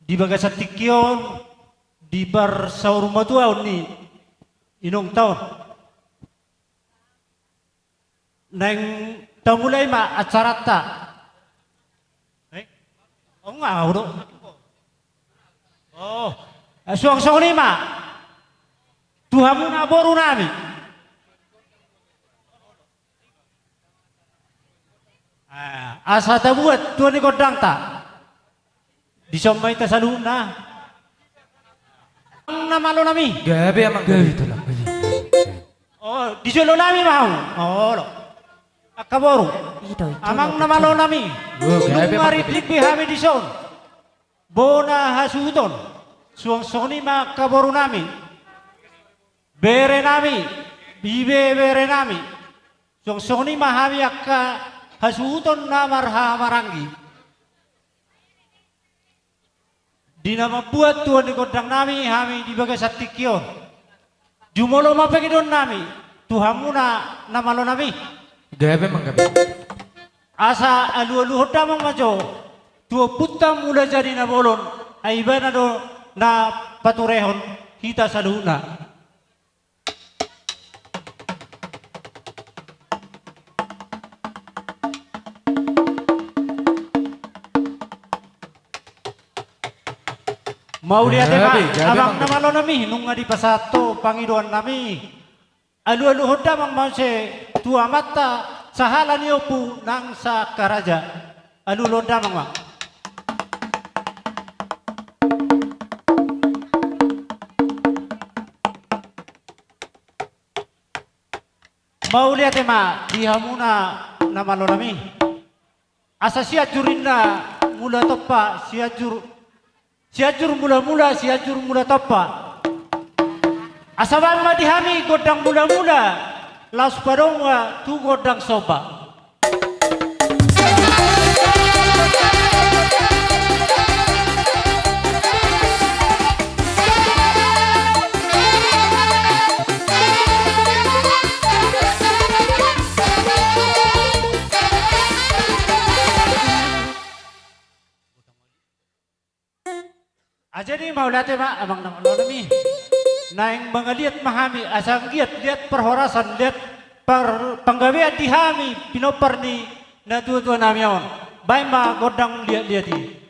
di bagasatikyon di bar sa rumatuaw ni inong taon. Nang tamulay ma at sarata. Oo nga, ulo. Oh, suwang-suwang lima. Tuhan mo na boro namin. Asa tabuat tuan ni kodang ta. Disomay ta sa luna. Ang namalo nami. Gabi amang gabi ito lang. Oh, disolo nami mau. Oh, lo. Akaboro. Amang namalo nami. Nungari tikbi hami dison. Bona hasuton. Suang soni makaboro nami. Bere nami. Bibe bere nami. Suang soni mahami akka hasuton na maranggi. Di na mabuat tuan di kodang nami, kami di bagai satikyon. Jumolo mapagidon nami, Tuhan mo na namalo nami. Gabi mang gabi. Asa alu-alu hodamang majo, tua putam mula jadi na bolon, ay iba na do na paturehon, kita sa luna. Mau lihat abang namalo nami nung nga di pasato Panginoon nami. Alu-alu hoda mang manse tua mata sahala niyo po nang sa karaja. Alu hoda mang mang. Mau lihat ma diha muna namalo nami. Asa siya jurin na mula topa siajur mula-mula, siajur mula tapa. Asaban madihami godang mula-mula, laus padongwa tu godang soba. Aja ni maulate ma abang nang nami. Naing mga liat mahami asang liat perhorasan liat panggawian dihami pinopar ni na tua nami on. Bay ma godang liat di.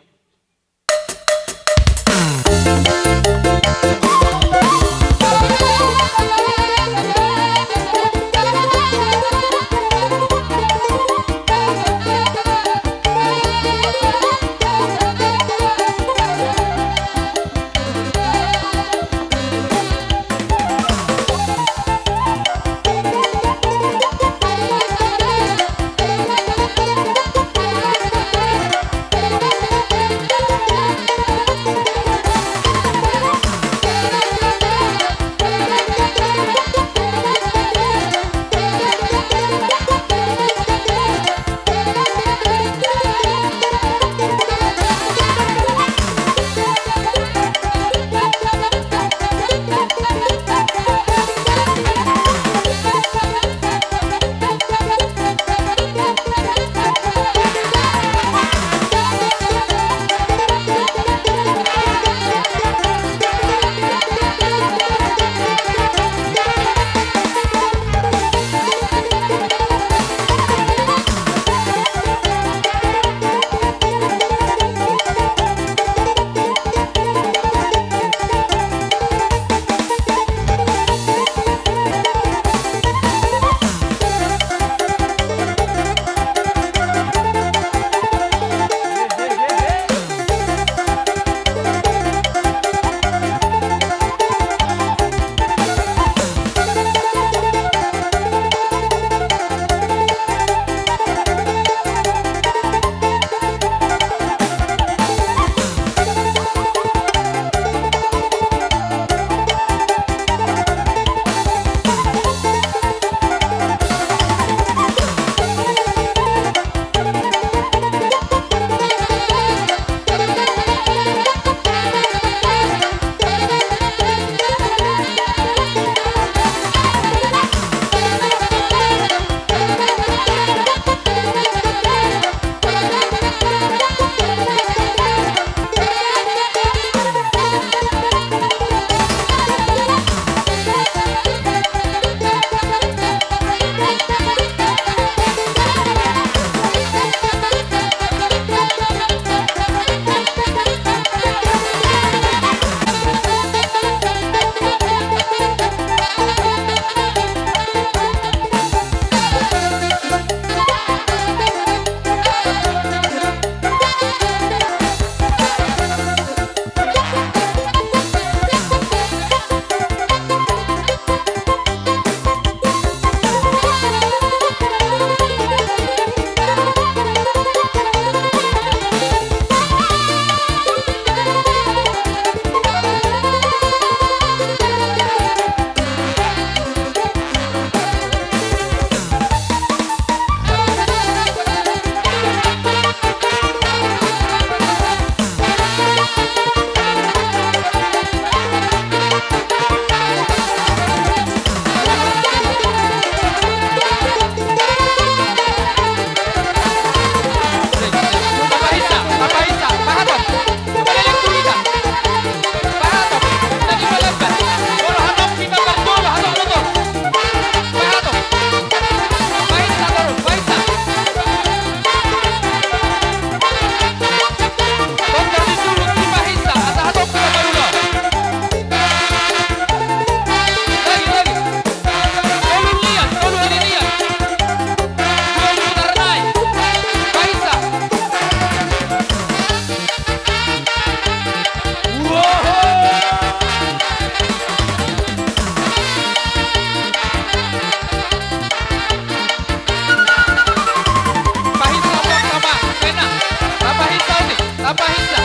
Tapahisa.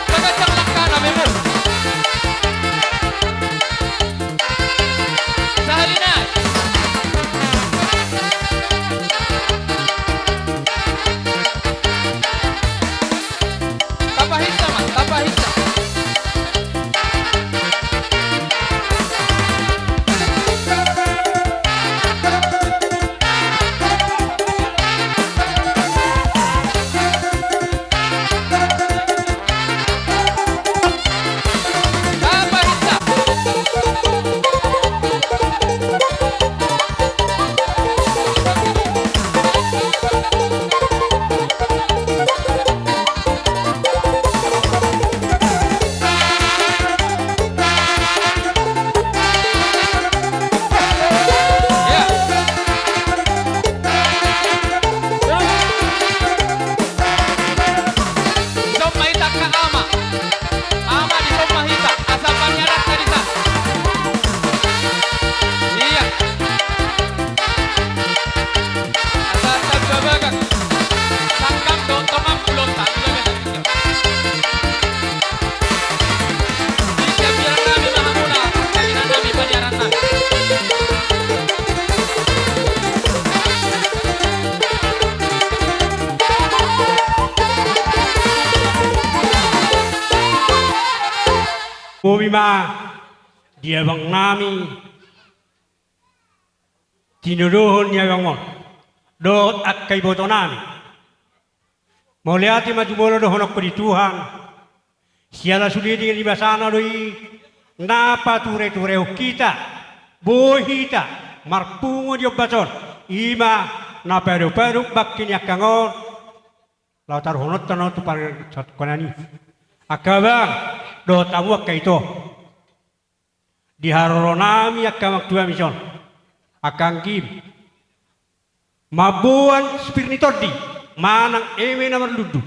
Pagkatang lakana, memor. Sa halinay. Tapahisa man, tapahisa. Tapahisa. Ya. Isong mahita ka ama. Ama di isong mahita. Asa panyarat ka dita. Iya. Asa tagbabagak. Sanggam do tongam ulota. Bisa biar kami mahamuna. Kainan kami panyaran kami. Bumima, dia bang nami, tinuruhun niya bang mo, doon at kay boto nami. Mauliati majumolo doon ako di Tuhan, siya la suliti ng ibasana doy, napature-ture kita, bohita, marpungo di baton, ima, naperu-peru bakin yakangon, lautar honot tanot tu par sat konani. Akabang do tamu kaito di haronami akamak dua mison akang kim mabuan spirnitordi manang eme namar ludu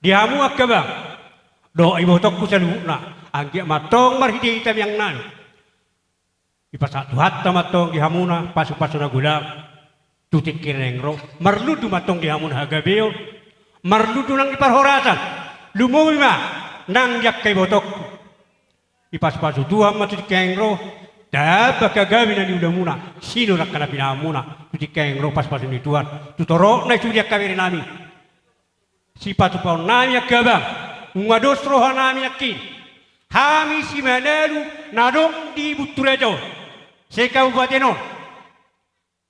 di hamu akabang do ibu tokku saluna anggi matong marhidi hitam yang nan ipasat hatta matong di hamuna pasu-pasu na gulam tutik kirengro marludu matong di hamuna hagabeo marludu nang iparhorasan lumumima nang yak kay botok ipas-pasu Tuhan matu kengro dapat kagabi na diudah muna sino nak kana pinamuna tu kengro pas-pasu ni Tuhan tutoro na sudia kawiri nami si patu pau nami akabang ngados roha nami yakin hami si manelu nadong di buturejo se kabupaten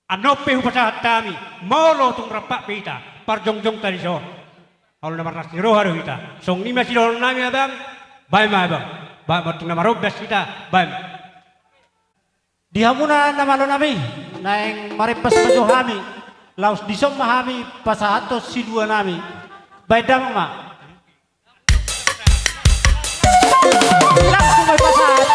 anope hupasahat kami molo tung rapak pita parjongjong tadi so kalau nama nasi roh haru kita, song ni masih dalam nami abang, baik abang, baik bertemu nama robes kita, baik. Di hamuna na malo nami, naeng maripas majo hami, laos disom mahami pasahatos si dua nami, baik damang ma. Langsung may pasahat.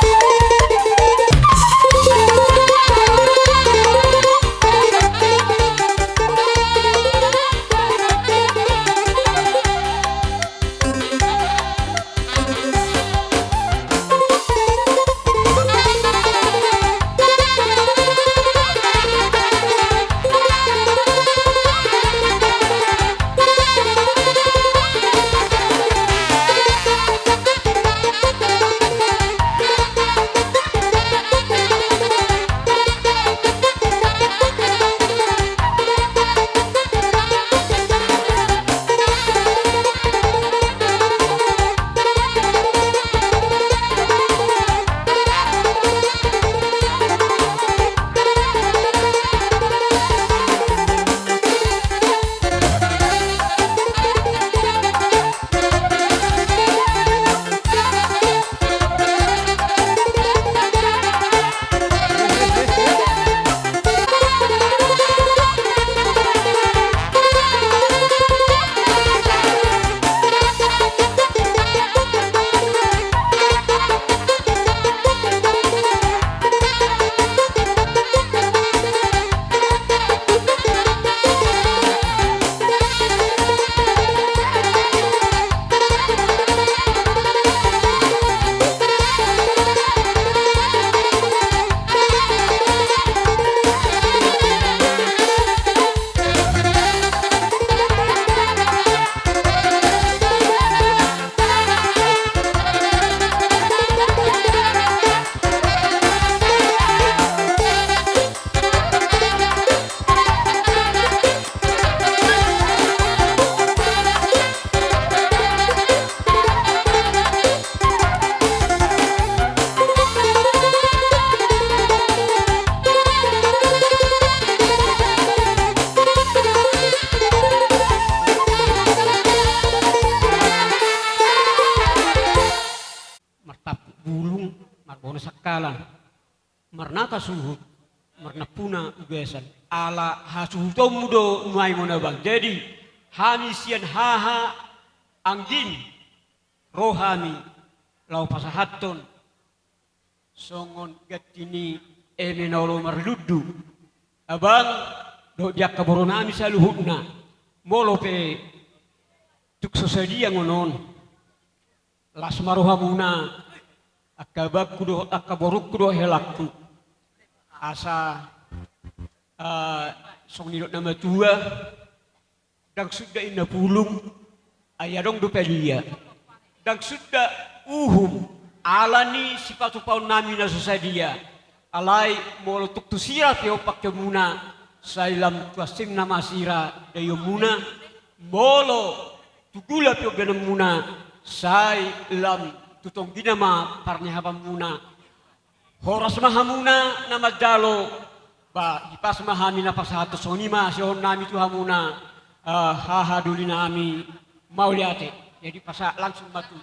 Bono sakalan. Marna kasuhut. Marna puna ugesan. Ala hasuhutom mudo nuai mo na bang. Jadi hamisian haha anggin rohami lau pasahaton songon gatini emenolo marludu abang do dia kaboronami saluhutna molope tuk sosadia ngonon las marohamuna akabakku do akaborukku do helakku asa song nilot nama tua dan sudah ina pulung ayadong do pelia dan sudah alani sifat paun nami na susadia alai molo tuk tusira peo pakemuna sailam tuasim nama sira dayo muna molo tugula peo ganamuna sai lam tutong ginama parnya habamuna horas mahamuna nama dalo ba ipas mahamina pasahato sonima sion nami tuhamuna haha duli nami mauliate jadi pasa langsung batu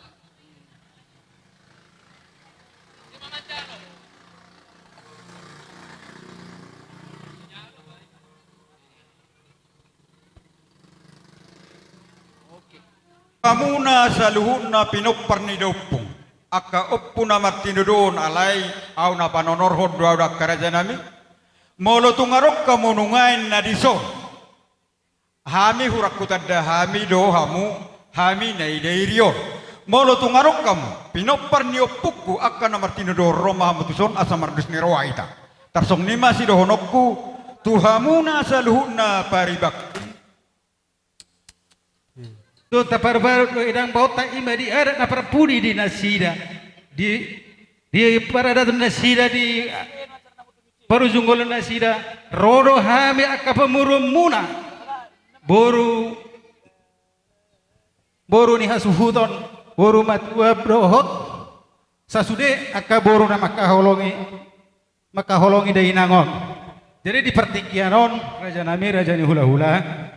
Kamuna sa luhuna pinupar ni dopong. Aka uppuna martinudon alay au na panonorhod do da karajanami. Molo tungarok kamunungain na diso. Hami hurak kutadda hami do hamu hami na ideirio. Molo tungarok kamu pinupar ni opukku aka na martinudon roma hamutuson asa mardus ni roaita. Tarsong nima si dohonokku tuhamuna sa luhuna paribak. Do taparbar do idang bauta ima di adat na perpudi di nasida di paradat nasida di parujunggol nasida rodo hami akka pemurum muna boru ni hasuhuton boru matua brohot sasude akka boru na makaholongi dari nangon jadi di pertikianon raja nami raja ni hula-hula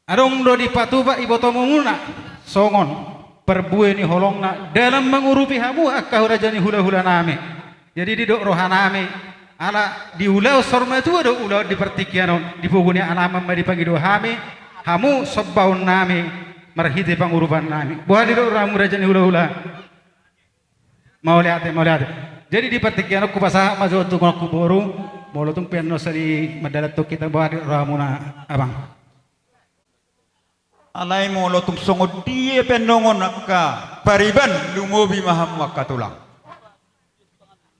adong do di patuba ibotomo muna songon perbue ni holongna dalam mengurupi hamu akka raja ni hula-hula nami jadi di do rohanami ala di ulau sorma tu do ulau di pertikianon di puguni alama di pangido hami hamu sobbaun nami marhite pangurupan nami buah di do ramu raja ni hula-hula mau lihat jadi di pertikianon ku pasah mazo tu ku boru molo tung penno sari madalat tu kita buah di ramuna abang Alay mo lotong songod diye penongon akka pariban lumobi maham wakatulang.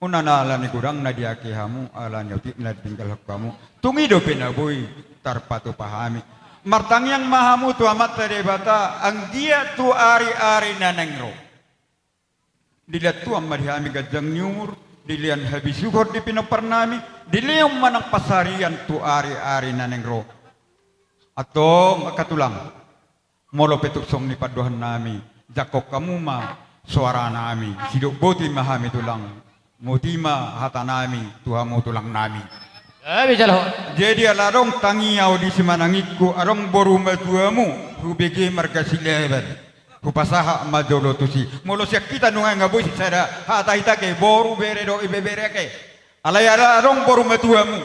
Una na ala ni kurang na diaki hamu ala nyoti na tinggal kamu. Tungido penaboy tarpatu pahami. Martang yang mahamu tu amat tade bata ang dia tu ari-ari nanengro. Dilihat tu amad hami gajang nyur, dilian habis syukur di pinoparnami, diliang manang pasarian tu ari-ari nanengro. Atau makatulang. Molo petuk song ni paduhan nami jakok kamu ma suara nami hidup boti mahami tulang mutima hata nami tuhamu tulang nami jadi alarong tangi au di simanangikku arong boru matuamu hubege marga silebat hupasaha majolo tusi molo siak kita nungai ngaboy sada hata hitake boru bere do ibebere ke alay arong boru matuamu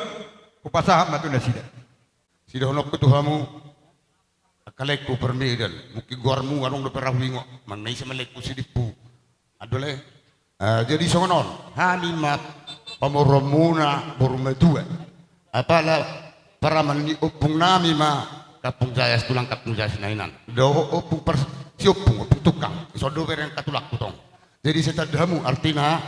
hupasaha matuna sida sida honok tuhamu kalekku permedal muki gormu anong do perawingo manai sa malekku sidipu adole jadi songonon halimat pamoromuna borumedua apala para mani opung nami ma kapung jaya tulang kapung jaya sinainan do opung per siopung opung tukang sodo bereng katulak kutong jadi setadamu artina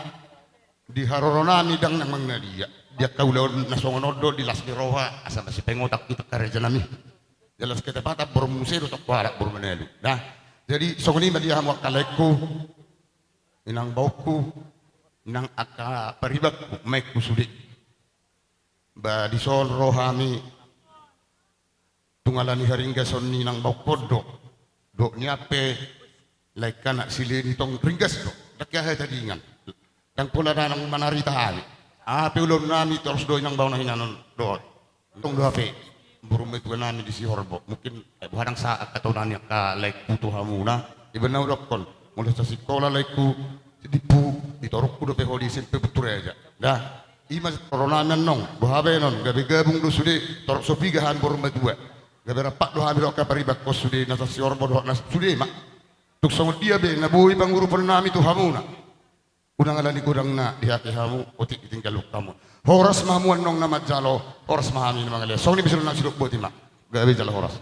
di haroronami dang nang mangnadia dia kaulaon nasongonodo di lasni roha asa masih pengotak kita kareja nami jelas kita patah bermusir untuk kuarak bermenelu. Nah, jadi songoni media hamu kalekku, inang bauku, inang aka paribakku, mekku sudik. Ba di sol rohami, tungalani haringga sonni nang bau kodok, dok nyape, laikan nak sileni tong ringgas dok, dak ya tadi ingan. Yang pula nang manari tahali, ulun nami terus do yang bau nahinan do, tong do ape. Burung itu nami di si horbo mungkin buharang saat atau nani ka like butuh hamuna ibenau dokon mulai sa sekolah like ku dipu ditorok kudo pe hodi simpe betul aja. Dah, imas corona menong, bahabe non, gabe gabung do sude torok sopi gahan bor madua. Gabe rapat do hamil ka paribak kos sude nasa sior bodo nas sude mak. Tuk songo dia be na bui panguru pernami tu hamuna. Unang alani kurang na dihati hamu otik tinggal kamu. Horas mahamuan nong nama jalo, horas mahami nama ngale. Song ni bisa nang sidok boti mak. Gabe jalo horas.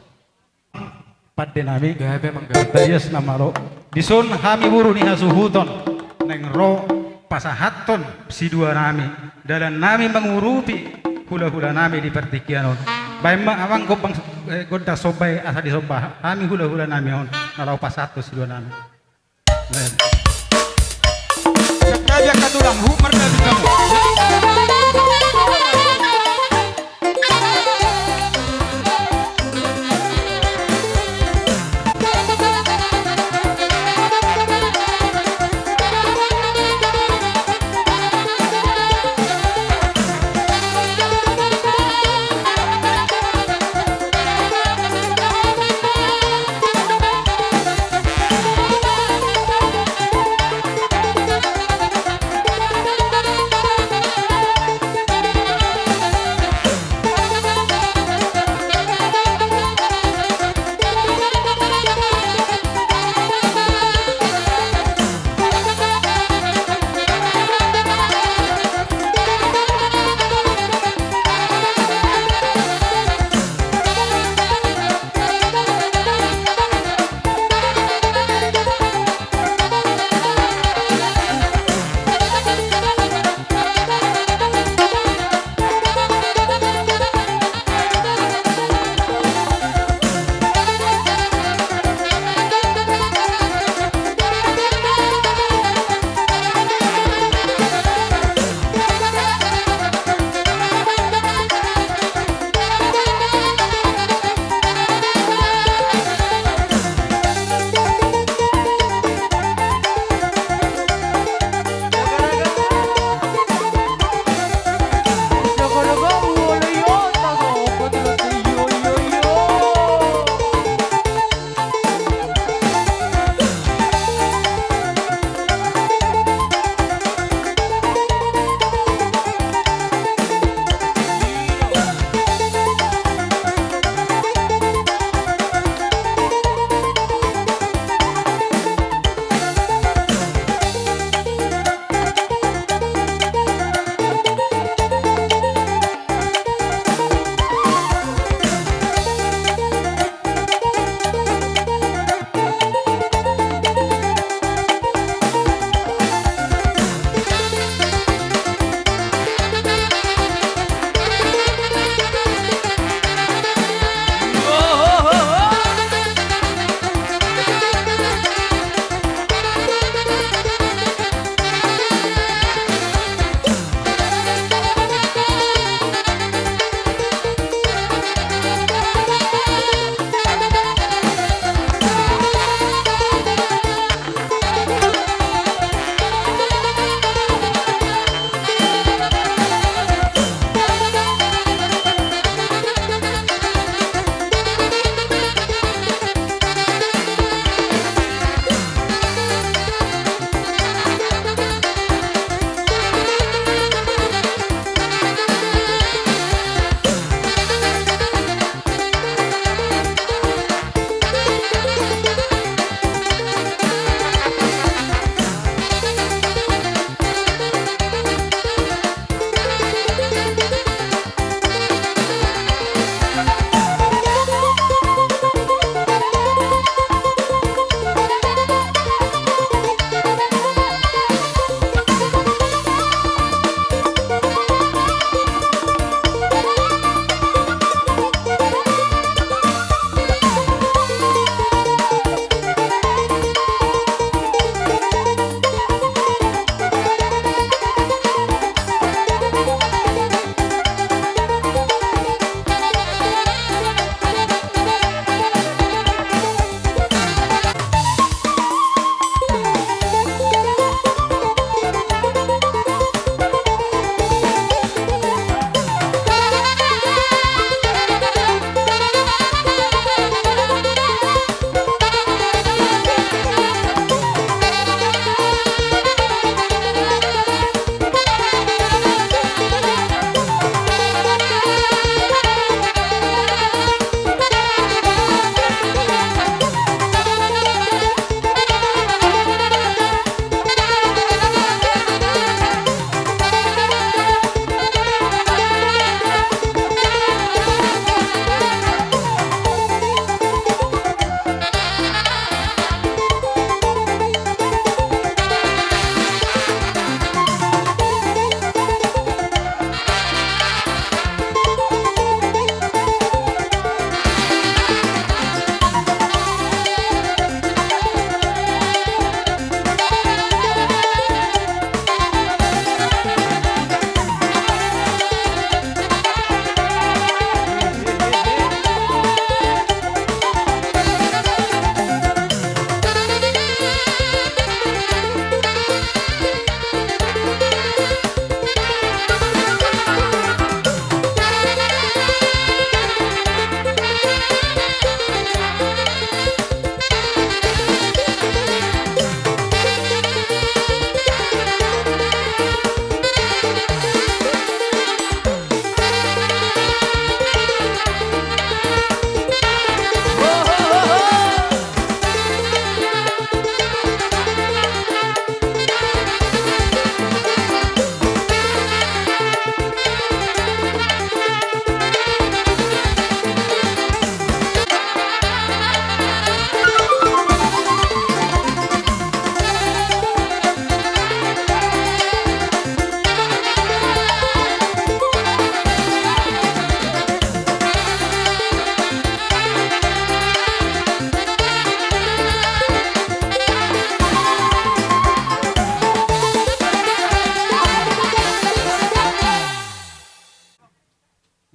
Padde nami Gabe manggabi. Dayas namaro dison hami buru ni hasuhuton neng ro pasahaton si dua nami dalam nami mengurupi hula-hula nami di pertikianon baimang awang gobang goda sobai asa di sobah hami hula-hula nami on nalau pasato si dua nami. Sakaya katulang hu marga kamu.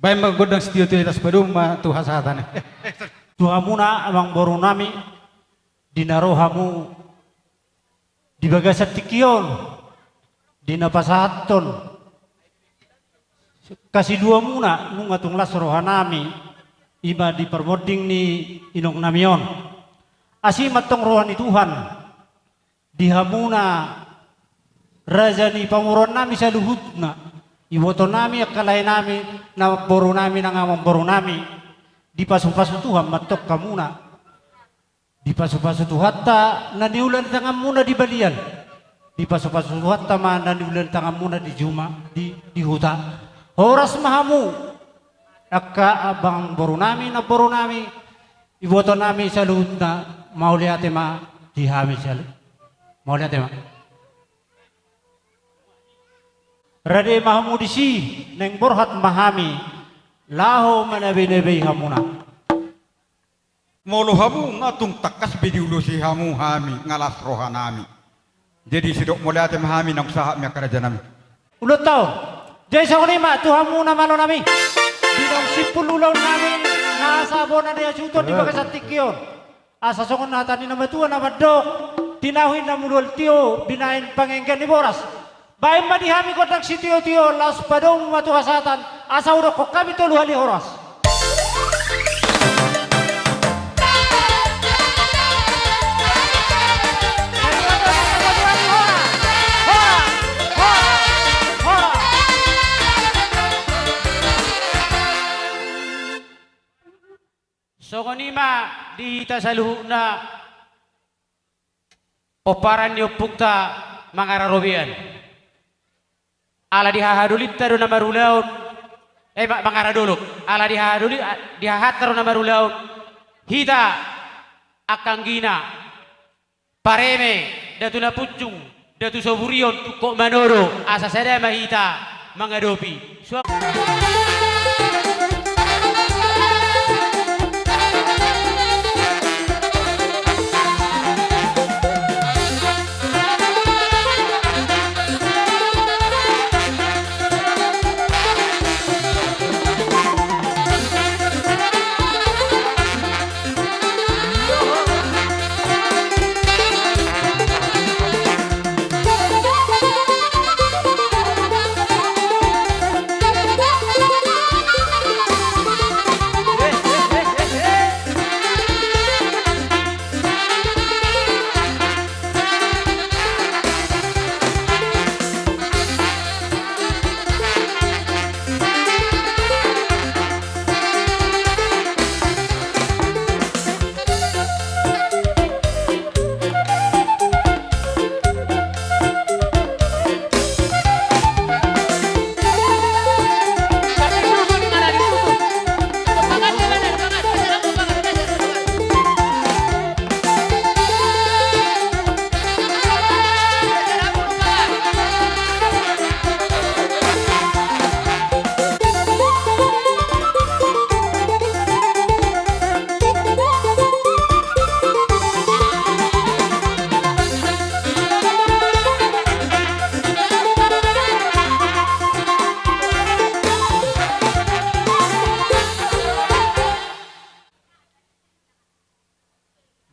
Baik menggodang setiap atas padum ma tu hasatan. Tuhamuna amang boru nami dinarohamu di bagasat tikion dina pasahaton kasih dua muna nung atung las rohanami iba di permoding ni inong namion asimat tong rohani Tuhan dihamuna raja ni pamuron nami sa luhutna iwoto nami akalay nami na boru nami na ngamang boru nami di pasu-pasu Tuhan matok kamuna di pasu-pasu Tuhan ta naniulan tangan muna di balian di pasu-pasu Tuhan ta ma naniulan tangan muna di juma di huta horas mahamu akka abang boru nami na boru nami iboto nami sa luhut na mauliate ma dihami sa mauliate ma rade mahamu di si neng borhat mahami laho manabi-nabi hamuna. Molo hamu ngatung takas bidiulo si hamu hami ngalas rohanami. Jadi sidok mulai ate mahami nang sahak miya kerajaan nami. Ulut tau, jay sa kunima tu hamu na malo nami. Dinong sipululaw namin nasabo na niya suton di bagasat tikyon. Asa sokon natani na matuan na madok. Tinahuin na mulol tiyo, binain pangenggan ni Boras. Baik madihami kotak si tiyo-tiyo las padong matuhasatan asa udah kok kami tolu hali horas. Sokonima dihita sa luhuk na oparan ni upukta mangararobian. Ala dihahadulit taro na marulaon mangaradulok ala dihahat taro na marulaon hita akang gina pareme datu na pucung datu soburion kok manoro asa sada mahita mangadopi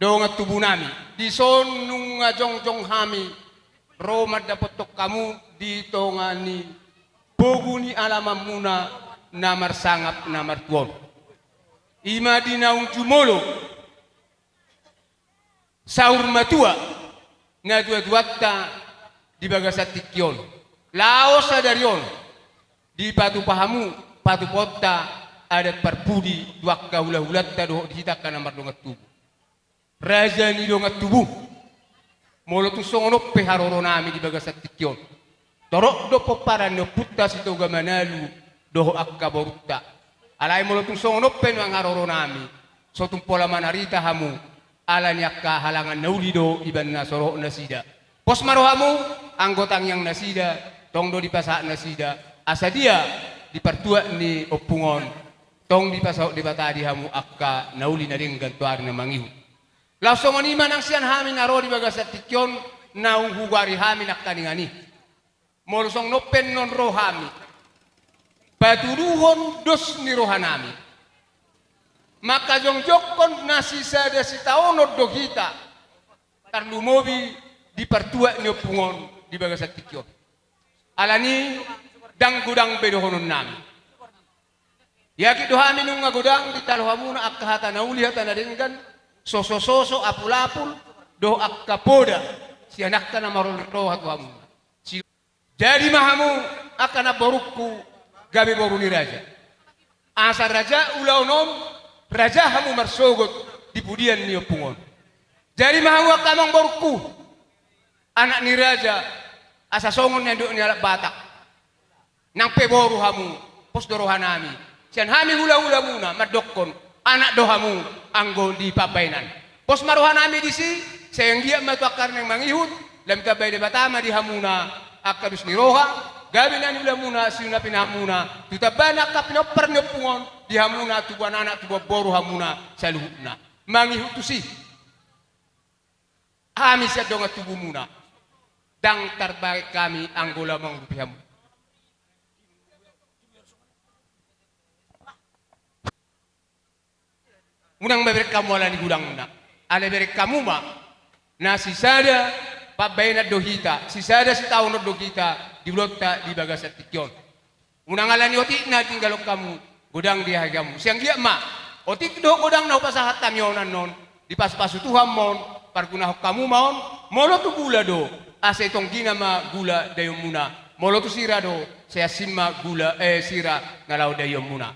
dongat tubuh nami di son nung jong hami Roma dapat kamu di tongani boguni alamam muna namar sangap namar tuon ima di naung jumolo saur matua na dua-duatta di bagasat tikyon laos sadarion di patu pahamu patu potta adat parpudi duakka hula-hulatta do dihitakkan namar dongat tubuh raja ni dongat tubuh molo tu songono pe haroro nami di bagasat tikyon torok do poparan no putta sito gamanalu do akka borutta alai molo tu songono pe no haroro nami so tum pola manarita hamu ala nyakka halangan nauli do iban nasoro nasida pos marohamu anggotang yang nasida tong do di pasak nasida asa dia di partua ni opungon tong di pasau di batadi hamu akka nauli na ding gantuar na mangihu langsung manima nang sian hami naro di bagasat tikyon naung hugari hami naktaningani molusong no pen non ro hami patuluhon dos ni rohanami. Maka jongjokon nasi sada si taonod do kita tarlumobi di pertua ni opungon di bagasat tikyo. Alani dang gudang bedohonon nami. Yaki dohami nung ngagudang di talohamuna akkahata nauli hata nadengan soso apul-apul do akkapoda si anakka na marol roha tuhamuna. Jadi mahamu akan aborukku gabe boruni raja. Asa raja ulaunom raja hamu marsogot di pudian ni opungon. Jadi mahamu akamang borukku anak ni raja asa songon nendo ni alak batak. Nang peboru hamu pos dorohanami. Sian hami hula-hula muna madokon anak dohamu anggo di papainan. Pos marohanami di si sayang dia matu akar nang mangihut lam kabay de batama di hamuna akadus ni roha gabi nani ulamuna siuna pinamuna tutabana ka pinopper ni pungon di hamuna tubuan anak tubuh boru hamuna saluhuna mangihut tu si kami sa donga tubuh muna dang terbaik kami anggola mangrupi hamu. Unang mabere kamu ala ni gudang muna ala bere kamu ma na si sada pabayna dohita si sada si taon dohita di blokta di bagasat tikyon. Unang ala ni oti na tinggalok kamu gudang di hagamu siang dia ma oti do gudang na upasahat tamyonan non di pas-pasu Tuhan mon parguna kamu mon molo tu gula do asa itong ginama gula dayom muna molo tu sira do saya simma gula sira ngalaw dayom muna.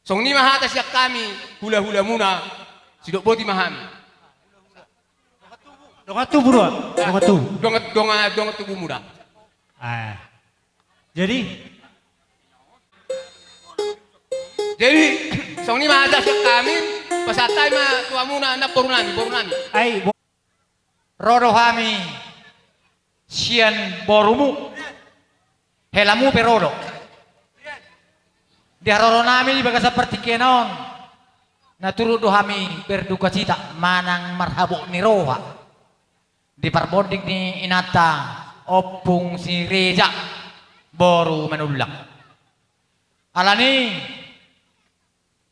Song ni mahata siya kami hula-hula muna sidok boti mahami. Dongat tubuh bro, dongat tubuh. Dongat tubuh muna. Jadi song ni mahata siya kami pasatay ma tuwa muna na boru nami. ay Rodo kami sian borumu helamu perodo. Di haroro namin ibaga seperti kenon naturo do kami berduka cita manang marhabok ni roha di parbondik ni inata opung si Reza boru manulak alani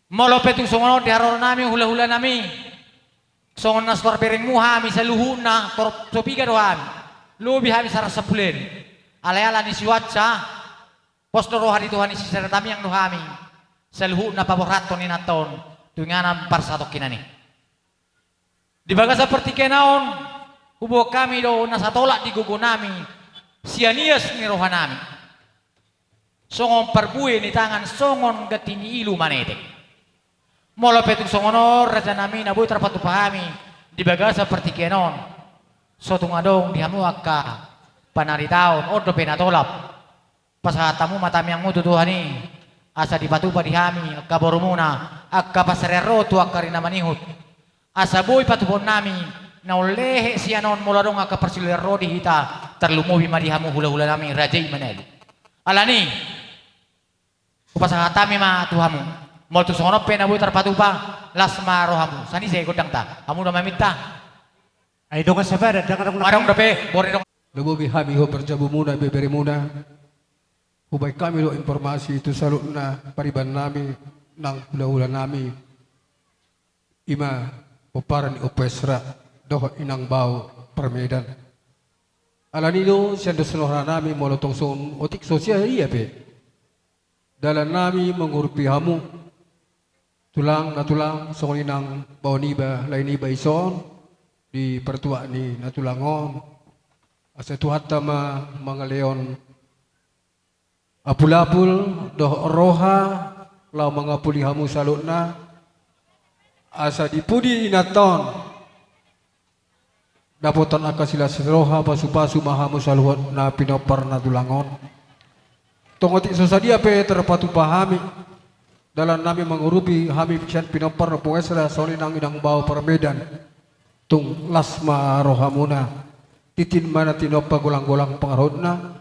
molopet songono di haroro namin hula-hula namin songon na stor pereng muhami sa luhuna torop sopiga do kami lubi kami sa rasapulen alay-ala ni siwatsa pos doroha di Tuhan isi seretami yang dohami selhu na paborato ni naton tunganam parsato kinani di baga seperti kenaon hubo kami do nasatolak di gugo nami sianias ni rohanami songon parbue ni tangan songon gatini ilu manete molo petung songono raja nami naboy terpatu pahami di baga seperti kenaon sotung adong dihamu akka panari taon ordo penatolap pasatamu matami yang mutu Tuhani asa dipatupa di hami akka borumuna akka pasarero tu akka rina manihut asa boy patupon nami na ulehe sianon muladong akka persilero di hita terlumubi madihamu hula-hula nami rajai manelu alani upasatami ma tuhamu mau tu sono pena boy terpatupa lasma rohamu sani saya godang ta kamu udah meminta ay dongat sabada dangan marong dape bore dong Lumobi kami ho berjabu muna beberi muna. Hubay kami lo informasi itu salud na pariban nami nang hula-hula nami ima uparan upesra doh inang bau permedan. Alanido siya dosenora nami molotong son otik sosial iya pe. Dalam nami mengurupi hamu tulang na tulang songon inang bau niba lain niba ison di pertua ni natulangon asa tuhatta mga leon apul-apul doh roha lau mangapuli hamu salutna asa dipudi inaton dapotan akasila roha pasu-pasu mahamu saluhat na pinopar na tulangon tongoti sosadia pe terpatu pahami dalam nami mengurupi hami pisan pinopar na puesra solinang inang bau permedan tung lasma rohamuna titin mana tinopa golang-golang pengarhodna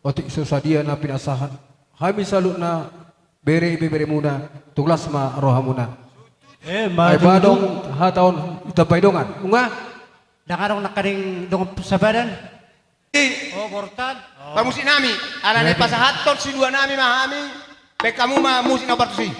otik sosadia na pinasahan kami salut na bere muna tuglas ma rohamuna ay badong hataon itabay dongan unga nakarong nakaring dong sabadan Eh, oh bortan pamusi nami, alane pasahaton si dua nami mahami, Pekamu mah musim apa tuh sih?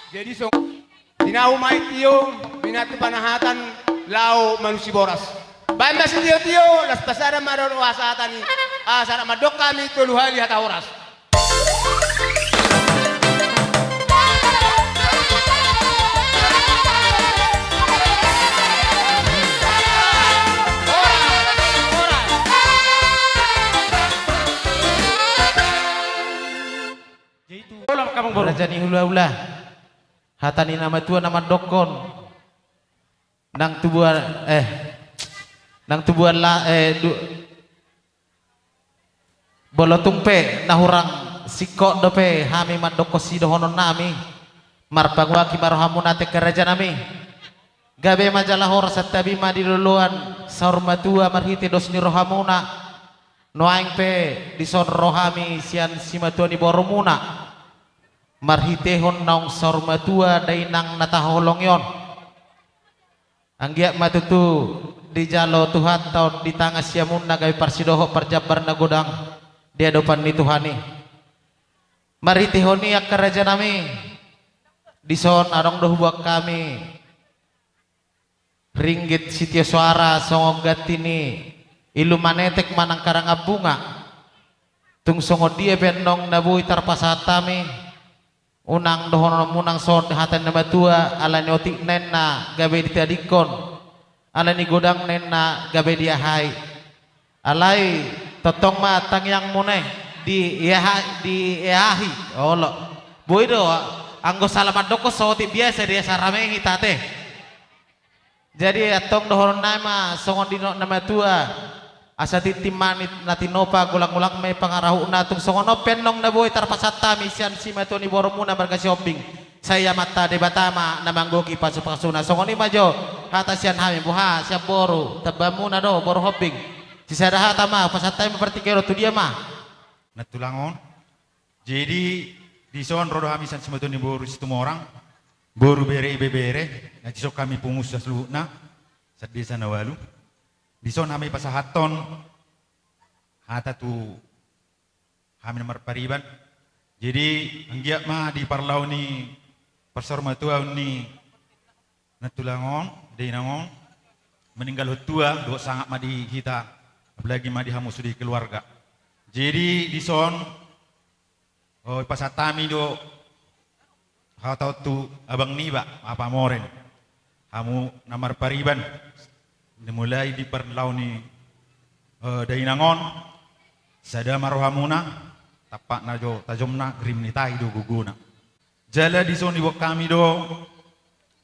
Jadi so dinau mai tio binati panahatan lau manusia boras. Bamba si tio las pasara maroro asatani asara madok kami tulu hali hata horas. Tolong kamu baru. Rajani hula-hula. Hatani nama tua nama dokon. Nang tubuan bolotung pe nahurang sikok dope hami mandoko sido honon nami. Marpangwa ki marohamu nate kerajaan nami. Gabe majalah hor satabi madiluluan saurmatua marhite dos ni rohamuna. Noaing pe dison rohami sian simatua ni boromuna. Marhitehon naung saurmatua dainang nataholong yon. Anggiak matutu di jalo Tuhan tau di tangan siamun nagai parsidoho parjabar nagodang dia depan ni Tuhani. Marhitehoni ak kerajaan nami dison arong dohubak kami ringgit sitio suara songog gatini ilu manetek manang karanga bunga tung songo dia benong nabui tarpasatami unang dohono munang son hatan nama tua ala ni otik nenna gabe ditadikon ala ni godang nenna gabe dia hai alai totong ma tang yang muneh di iahi olo boy do anggo salamat doko soti biasa dia sarame hitate jadi atong dohono nama songon dino nama tua asa titimani natinopa gulang-gulang may pangarahu natung songono penong na boy tarpasata misian si mato ni boromuna marga shopping saya mata de batama na manggoki pasupasuna songoni majo hata sian hami buha siap boru tabamuna do boru hopping si sadaha tama pasata mapertikero tu dia mah natulangon jadi di son rodo hami san simato ni boru situ orang boru bere bebere na tisok kami pungus sa sluhna sa desa nawalu di son kami pasahaton hata tu kami nomor pariban jadi anggiak mah di parlau ni persorma tua ni natulangon di nangon meninggal tua do sangat mah di kita apalagi madi hamu sudi keluarga. Jadi di son pasatami do hatau tu abang niba apa moren hamu namar pariban dimulai di perlauni dainangon sada marohamuna tapak najo tajomna grim nitai do guguna jala di son ibo kami do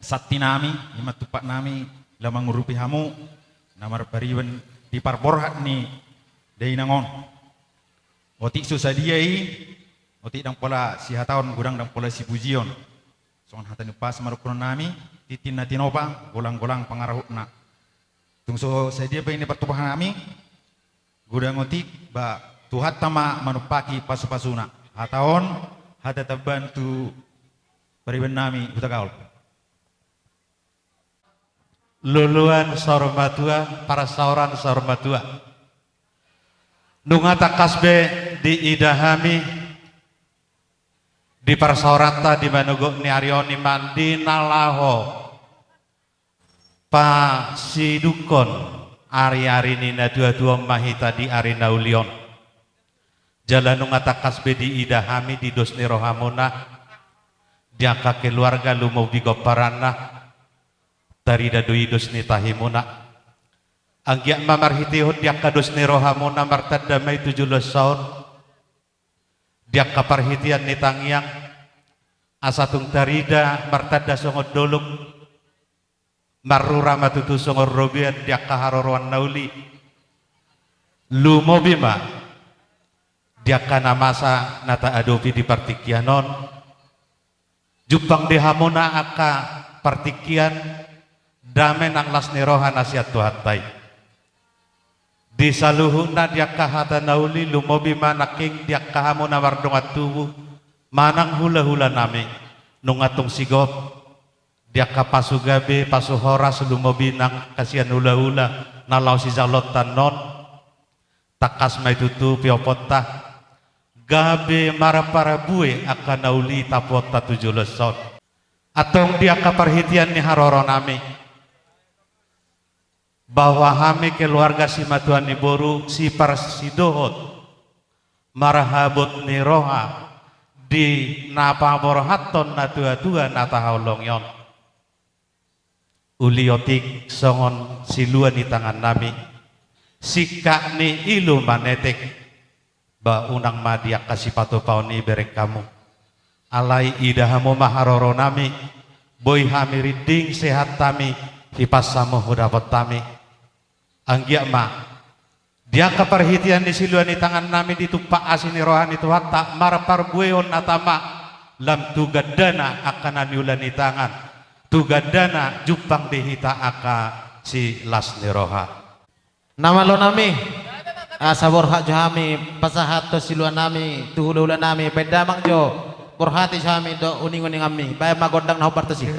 satti nami lima tupak nami lamang rupi hamu namar pariban di parborhat ni dainangon otik susadiai otik dang pola si hataon gudang dang pola si bujion songan hatan pas marukron nami titin natinopa golang-golang pangarahuna tungso sadia pa ini pertumpahan nami gudang otik ba tuhat tama manupaki pasu-pasuna hataon hata tabantu pariban nami utagaul luluan sormatua para sauran sormatua nungata kasbe di idahami di parsaurata di manugok ni arioni mandi nalaho pa sidukon ari-ari nina dua-dua mahita di arina ulion jalan nungata kasbe di idahami di dosni rohamuna diangka keluarga lumau bigoparana dari dadui dosni tahimuna anggiak mamarhitihun diangka dosni rohamuna martanda may 17 tahun diak kaparhitian ni tangyang asatung tarida martada songod doluk marura matutu songod robian diak kaharoroan nauli lumobima diak kana masa nata adopi di partikianon jupang dehamona aka partikian dame nang lasni roha nasihat tuhatai di saluhuna diak kahata nauli lumobima naking diak kahamu nawar dongat tubuh manang hula-hula nami nungatong sigop diak kapasugabe pasuhoras lumobinang kasihan hula-hula nalau si zalotan non takas may tutu piopota gabe marapara bue akan nauli tapota 17 son atong diak kaparhitian ni haroro nami bahwa hami keluarga si matuan ni boru si parsidohot marahabot ni roha di napa borhaton na tua-tua nata haulongyon uliotik songon siluan di tangan nami sika ni ilu manetek ba unang madiak kasih patu pauni berek kamu alai idahamu maharoro nami boy hami riding sehat tami hipasamu hudapot tami anggiak ma dia keperhitian di siluan di tangan nami ditupak asini rohani Tuhan tak marapar bueon natama lam tugadana akan aniulan di tangan tugadana jupang dihita aka si lasni roha nama lo nami asabor hak johami pasahat to siluan nami tuhululan nami beda mang jo borhati jami do uning-uning ami bae magondang na partosi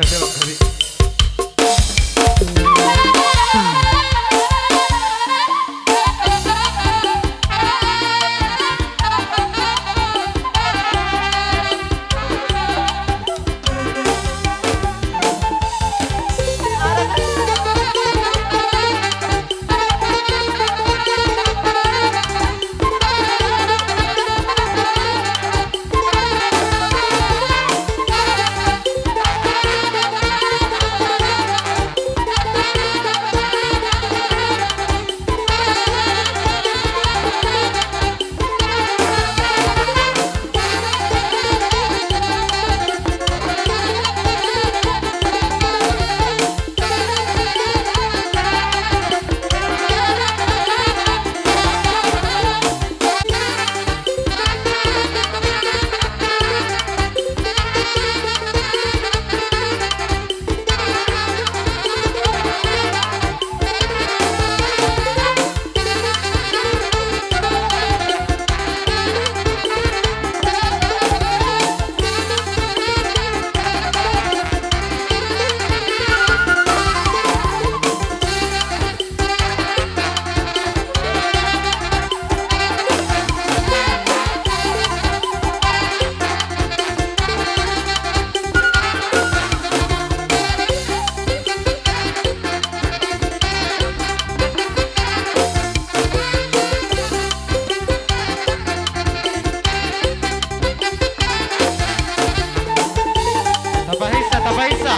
Faisa.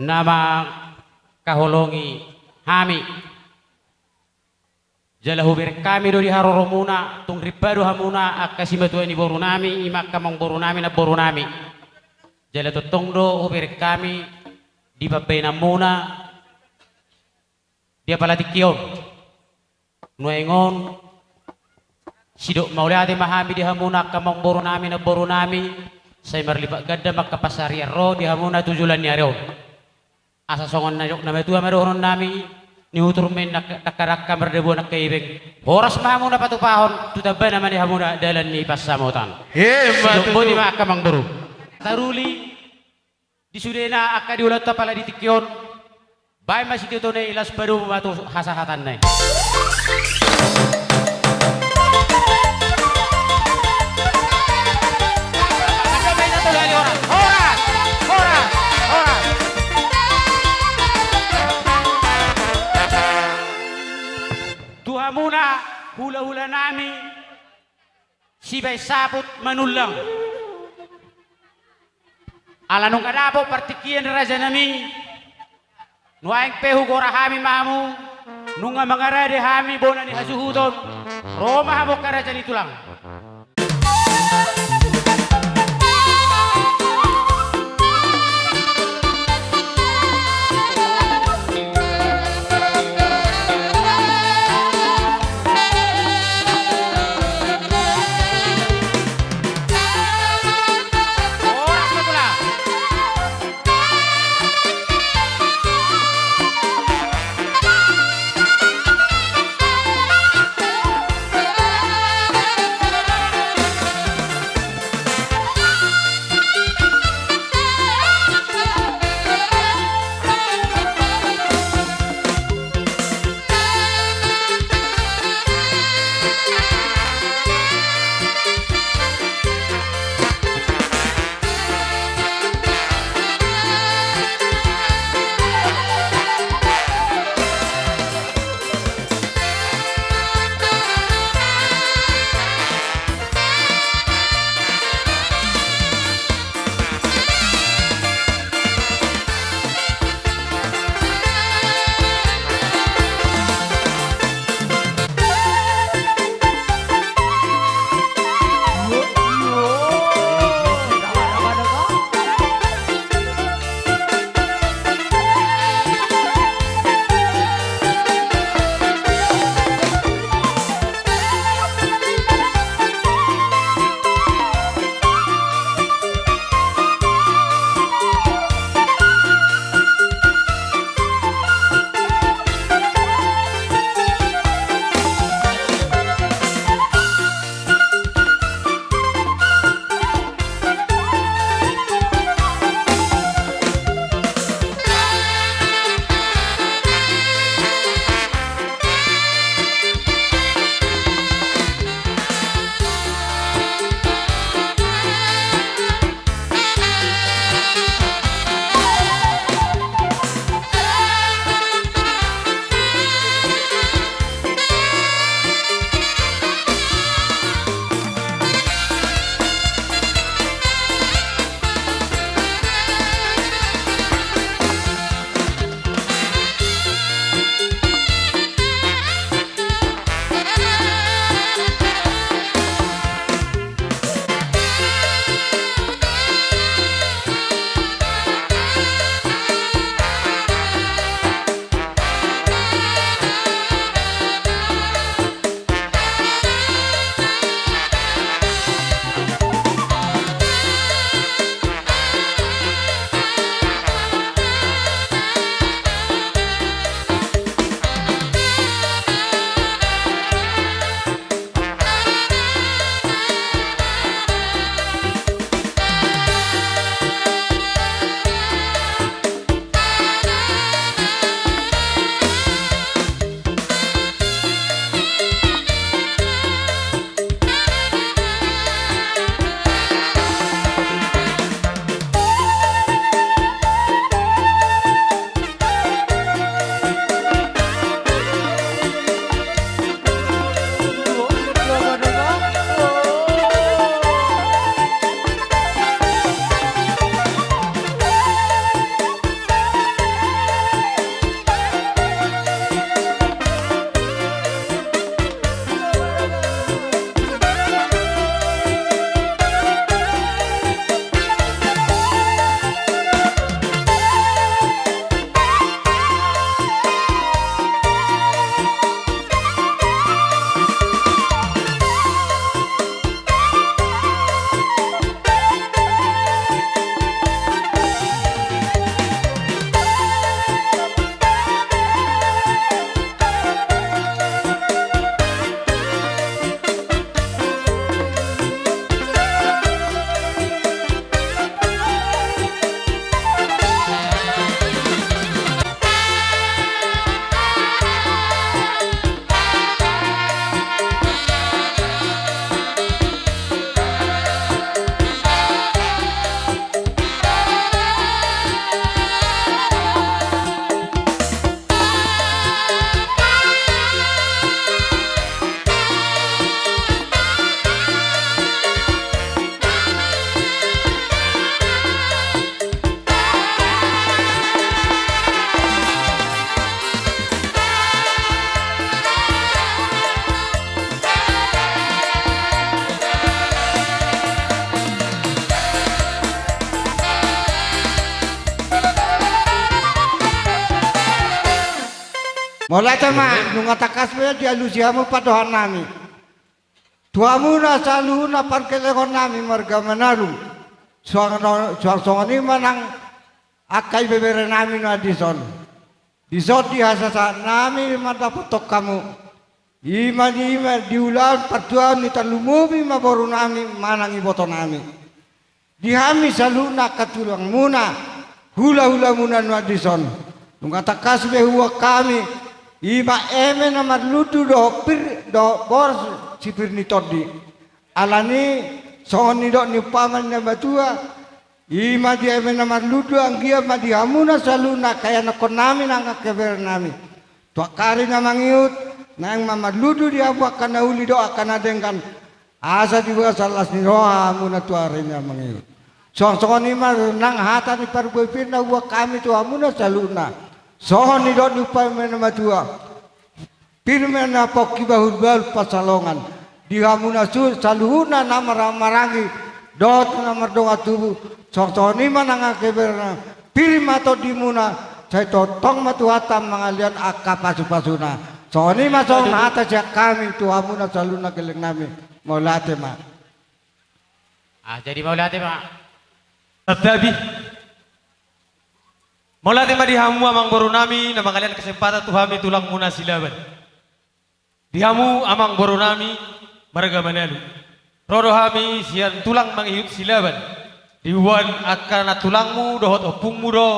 Nama kahulungi hami jala hubir kami do di haroromuna tung ribadu hamuna akasimatu ni boru nami imaka mang boru nami na boru nami jala totong do hubir kami di babena muna dia palati kion nuengon sidok maulati mahami di hamuna kamang boru nami na boru nami saya merlipat gada maka pasarian ro di hamuna tujulan nyareo asa songon najok nama tua merohon nami ni utur men nakarak kamar debu nak kaibeng horas mahamu na patupahon tutaba naman ni hamuna dalan ni pasamutan sidok mo di maka mang boru taruli di sudena akka diulat pala di tikyon bay masih itu ne ilas baru matu hasahatan ne Tuhamuna hula-hula nami sibay saput manulang ala nung kadapo partikian raja nami nuaing pehu gora hami mamu nunga mangarade hami bona ni hasuhudon roma hamo karaja ni tulang Mulai tema nunga takas me dia lusiamu padohan nami. Tuamu na salu na parkelengon nami marga menalu. Suang ini manang akai bebere nami na dison. Dison di hasasa nami madaputok kamu. Ima diulan patuan ni talumubi maboru nami manang iboto nami. Dihami saluna katulang muna. Hula muna na dison. Nunga takas me huwa kami. Ima eme na marludu do bor sipir ni todi. Alani songon ni do ni paman na batua. Ima di eme na marludu anggia ma di hamuna saluna kaya na konami na keber nami. Tua kari na mangiut na ang mamarludu di abu akan na uli do akan adengkan asa di buka salas ni roha hamuna tua rin na mangiut. Songon ni mar nang hata ni parbuipir na buka kami tu hamuna saluna. Sohon ni do ni paman na batua. Pirmen na poki bahul pasalongan. Di hamuna saluhuna na maramarangi. Dot na mardonga tubuh. Sohon ni manang keber pirma to di muna. Saya totong matuhatam mangalian akka pasu-pasuna. So ini masong atas ya kami tuhamu na saluna keleng nami maulate ma. Jadi maulate ma. Tetapi maulate ma dihamu amang boru nami na mangalian kesempatan tuhami tulang muna silaban. Dihamu amang boru nami marga manalu. Rodo hami sian tulang mangihut silaban. Diwan akan na tulangmu dohot opungmu do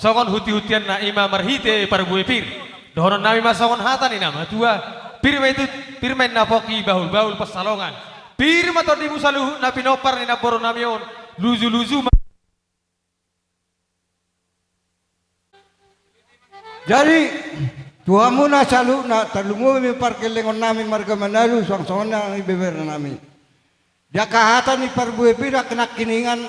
songon huti-hutian na ima marhite parbuepir. Dohonon nami masongon hata ni nama tua. Pirma itu pirmen na poki bahul pasalongan. Pirma to di musalu na pinopar ni na boru nami on. Luzu. Jadi tuhamu na salu na talungu mi parkelengon nami marga manalu songon na ibeber nami. Dia kahata ni parbuepir kena kiningan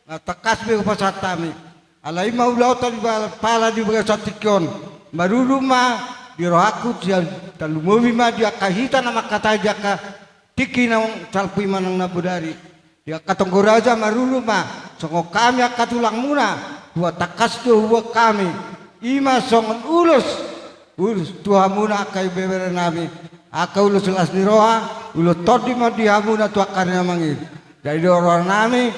na takas be upasatami. Alai maulau tadi pala di bagasatikion. Maruluma di rohaku dia talumubi ma dia kahita nama kata jaka tiki na salpui manang nabudari dia katongguraja maruluma songo kami akatulang muna dua takas tu huwa kami ima songon ulus tua muna akai bebere nami aka ulus las ni roha ulus todi ma dihamuna tua karena mangir dari orang nami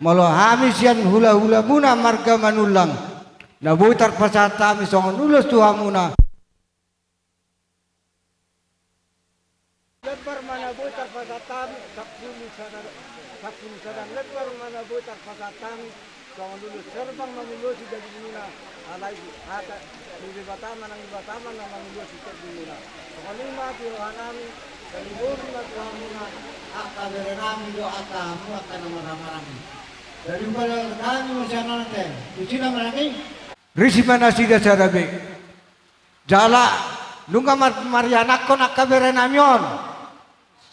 malo hami sian hula muna marga manulang. Na buitar pasata mi songon ulus tuhamuna. Lebar mana buitar pasata mi sakuni sadang lebar mana buitar pasata mi songon ulus serbang mamilusi jadi muna alai hata di batama nang batama nang mamilusi jadi muna. Songon lima tirohanami dari bumi tuhamuna akka berenami do akka mu akka nama-nama dari pada kami masyarakat nanti kusina merangi Risi mana sida sarabe. Jala nunga marianakon akabere namyon.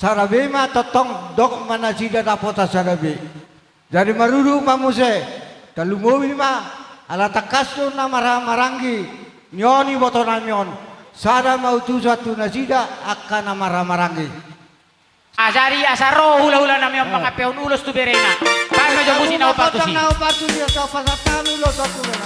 Sarabe ma totong dok mana sida dapota sarabe. Jadi marudu mamuse. Talumuwi ma ala takasto na marangi. Nyoni boto namyon. Sada mautu satu nasida akan marangi. Azari asaro hula namyon pangapeon ulus tu berena. Paano jamusin na upatusi? Na upatusi sa pasatan ulos aku na.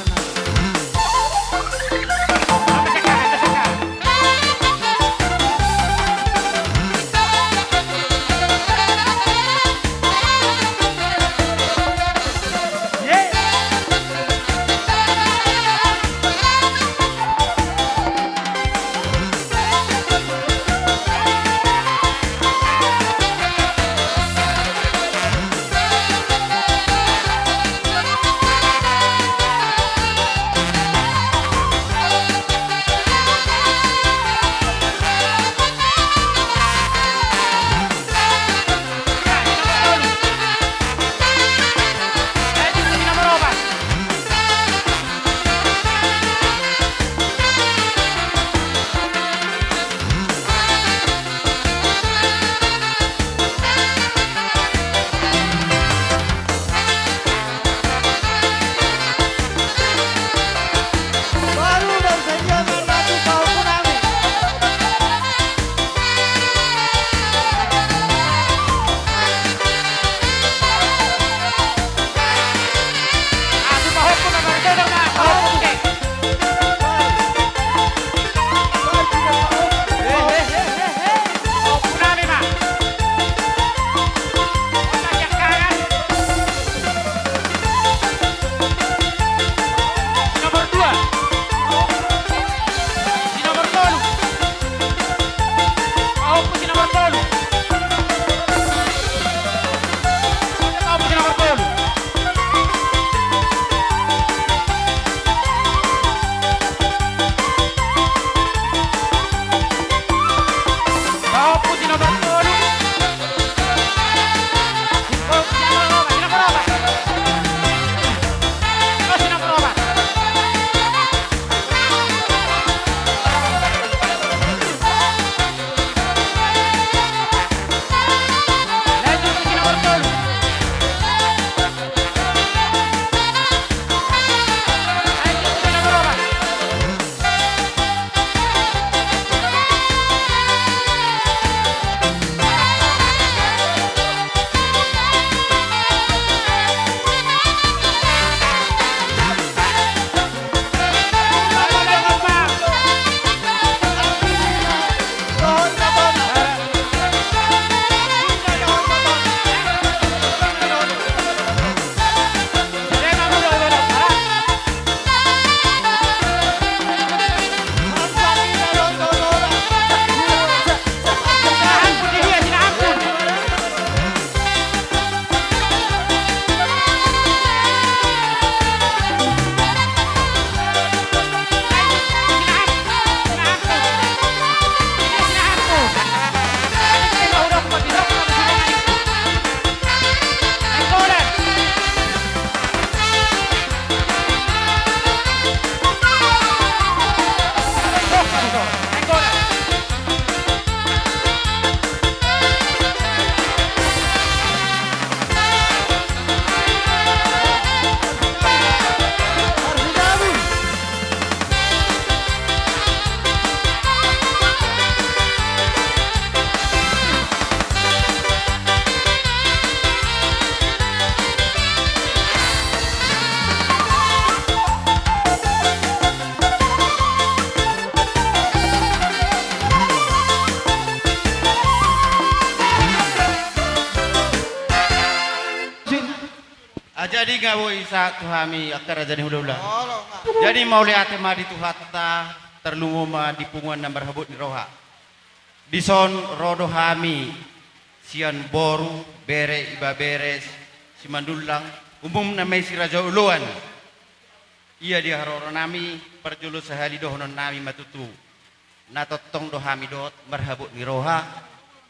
Jadi ngawoi sa tuhami akar jadi hula-hula. Jadi mau lihat ma di tuhatta terlungu ma di punguan nambar habut ni roha. Dison rodo hami sian boru bere iba beres si mandulang umum namai si raja uluan. Ia dia haroro nami perjulu sehali dohonon nami matutu. Natotong dohami dot marhabut ni roha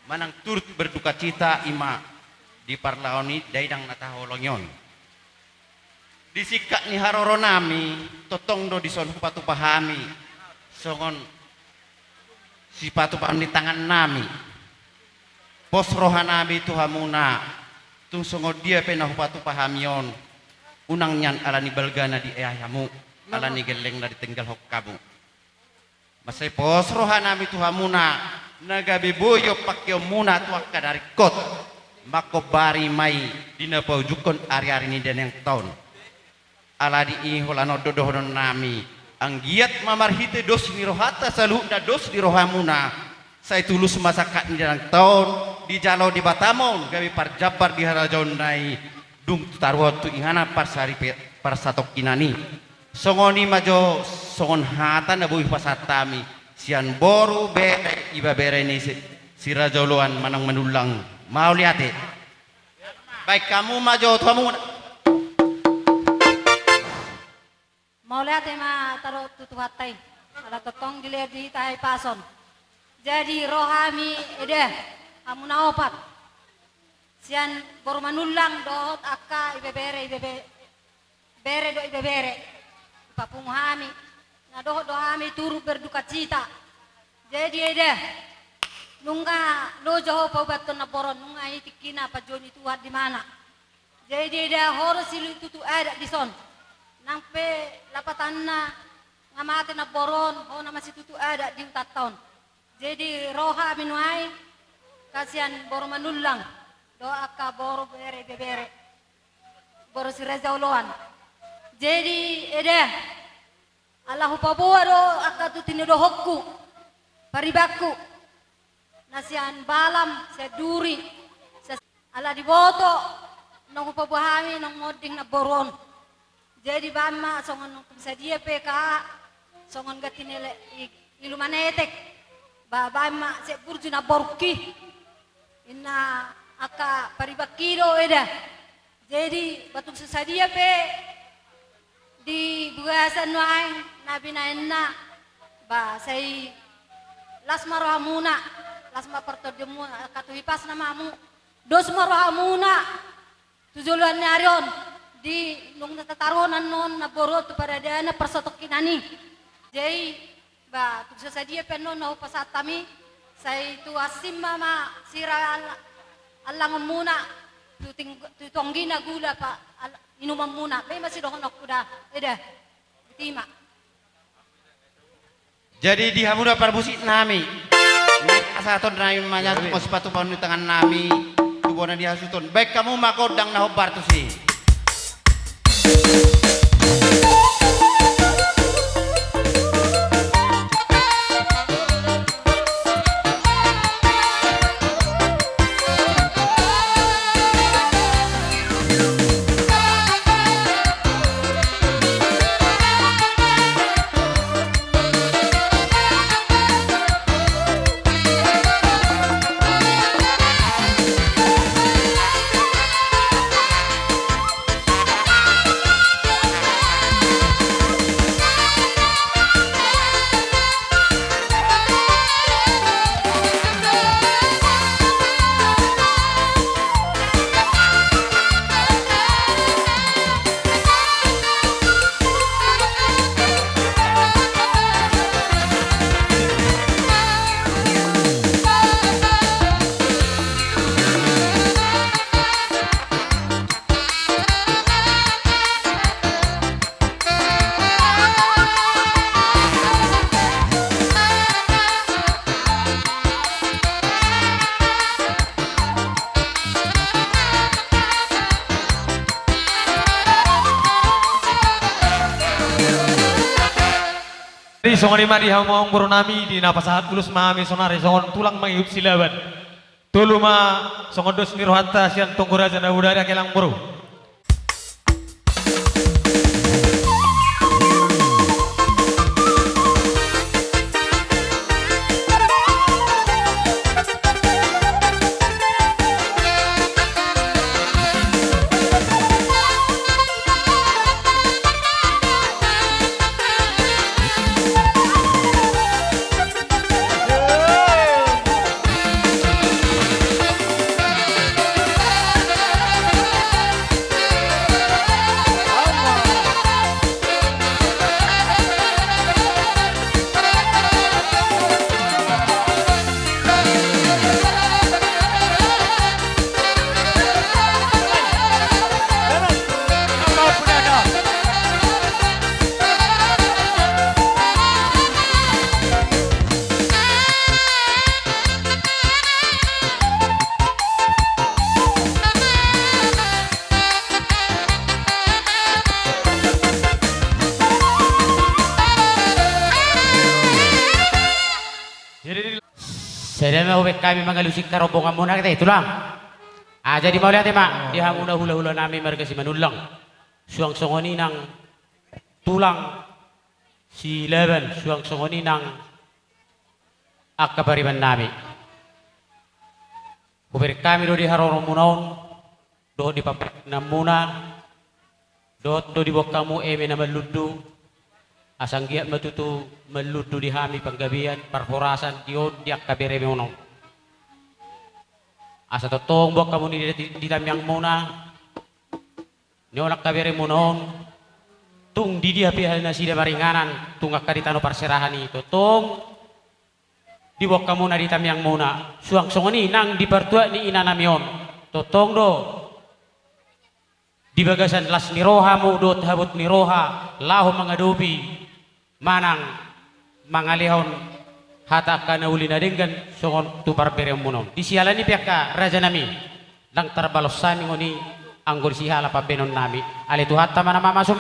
manang turut berduka cita ima di parlaoni daidang nataholonyon. Disikak ni haroro nami totong do dison patu pahami songon si patu paham di tangan nami pos roha nami tuhamuna tung songo dia penah patu pahamion unang nyan alani balgana di ayamu alani geleng na ditinggal hokkabu masay pos roha nami tuhamuna nagabi boyo pakyo muna tuak dari kot mako bari mai dina paujukon ari-ari ni dan yang tahun ala di iholano dodohonon nami anggiat mamarhite dos ni rohata saluda dos di rohamuna saya tulus masakat ni dan tahun di jalau di Batamon gawi parjabar di harajon nai dung tarwa tu ingana parsari parsatok kinani songoni majo songon hata na buih pasatami sian boru bere iba bere ni si rajoluan manang menulang mau lihat baik kamu majo kamu mau lihat ma taruh tutuhatai ala totong dilihat di tai pason jadi rohami ede kamu naopat sian boru manulang dohot akka ibe bere do ibe bere papumuhami na dohot dohami turu berduka cita jadi ede nunga lojo paubaton na boron nunga itikina pa joni tuhat di mana jadi ede horo silu tutu ada di son nampe lapatan na ngamate na boron ho na masih tutu ada di taton jadi roha minuai kasihan boro manulang doa ka boro bere boro si Reza Uluan jadi ede Allahu pabuwa do aka tutini do hokku paribaku nasian balam seduri ala diboto nong pabuhami nong moding na boron jadi bama songon sadia PK songon gatinele ilumanetek bama se burju na borki inna aka paribakiro eda jadi batung sesadia pe di buasan nuain nabi naenna ba sai lasma rohamuna lasma pertodemu katuhipas namamu dosma rohamuna tujulan nyarion di nung natataronan non na borot para dana persatokinani jadi ba tu sadia penon na pasatami say tu asim mama sira allang muna tu tonggina gula pa inuman muna may masih dohon aku dah eda tima jadi di hamura parbusit nami asaton nami manya tu sepatu panu di tangan nami tu bona dia suton baik kamu makodang na hobar tu sih Di songon ima di hamong boronami di napasahat ulus mami sonare songon tulang manghiup silaban. Tulu ma songon dos nirohata sian tonggora jana udara kelang boro. Saya mau kami mengalusik karobongan muna kita itu lang. Jadi mau lihat mak, dia muna hula-hula nami mereka si manulang. Suang songoni nang tulang si Leben, suang songoni nang akabariban nami. Kuberi kami do di harorong munaon, do di papik na muna, do di bok kamu eme na maludu, asang giat matutu maludu di hami panggabian, parhorasan diod di akabere meunong. Asa totong bok kamu di tamyang muna, ni onak kabere munaon, tung di dia pihal na sida maringanan, tung akaditano parserahan itu, tong di bawah kamu na di tamyang muna suang songoni nang di pertua ni inanamion totong do di bagasan las ni roha mo do habot ni roha laho mangadobi manang mangalihon hata kana uli na dinggan songon tu barbere munon di sialani pihak ka raja nami lang tarbalos sami ngoni anggor sihala pa benon nami ali tu hatta mana masu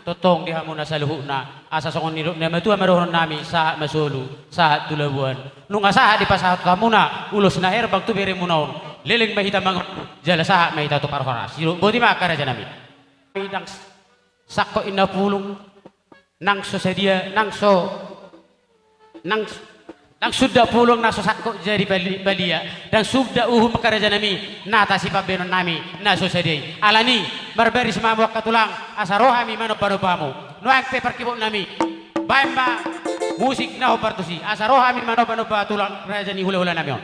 totong di hamuna sa luhuna asa songon ni na matua marohon nami sa masulu sa tulabuan nung asaha di pasahat kamuna ulos na herbang tu bere munaon leleng mahita mang jala saha mahita tu parhoras boti maka raja nami nang sakko inna pulung nang so sedia nang sudah pulung nang so sakko jadi balia dan sudah makaraja nami nata si pabenon nami na so sedia alani barberi semua katulang asa rohami mano parupamu nuang paper kibok nami baimba musik na hopartusi asa rohami mano tulang raja ni hula-hula nami on.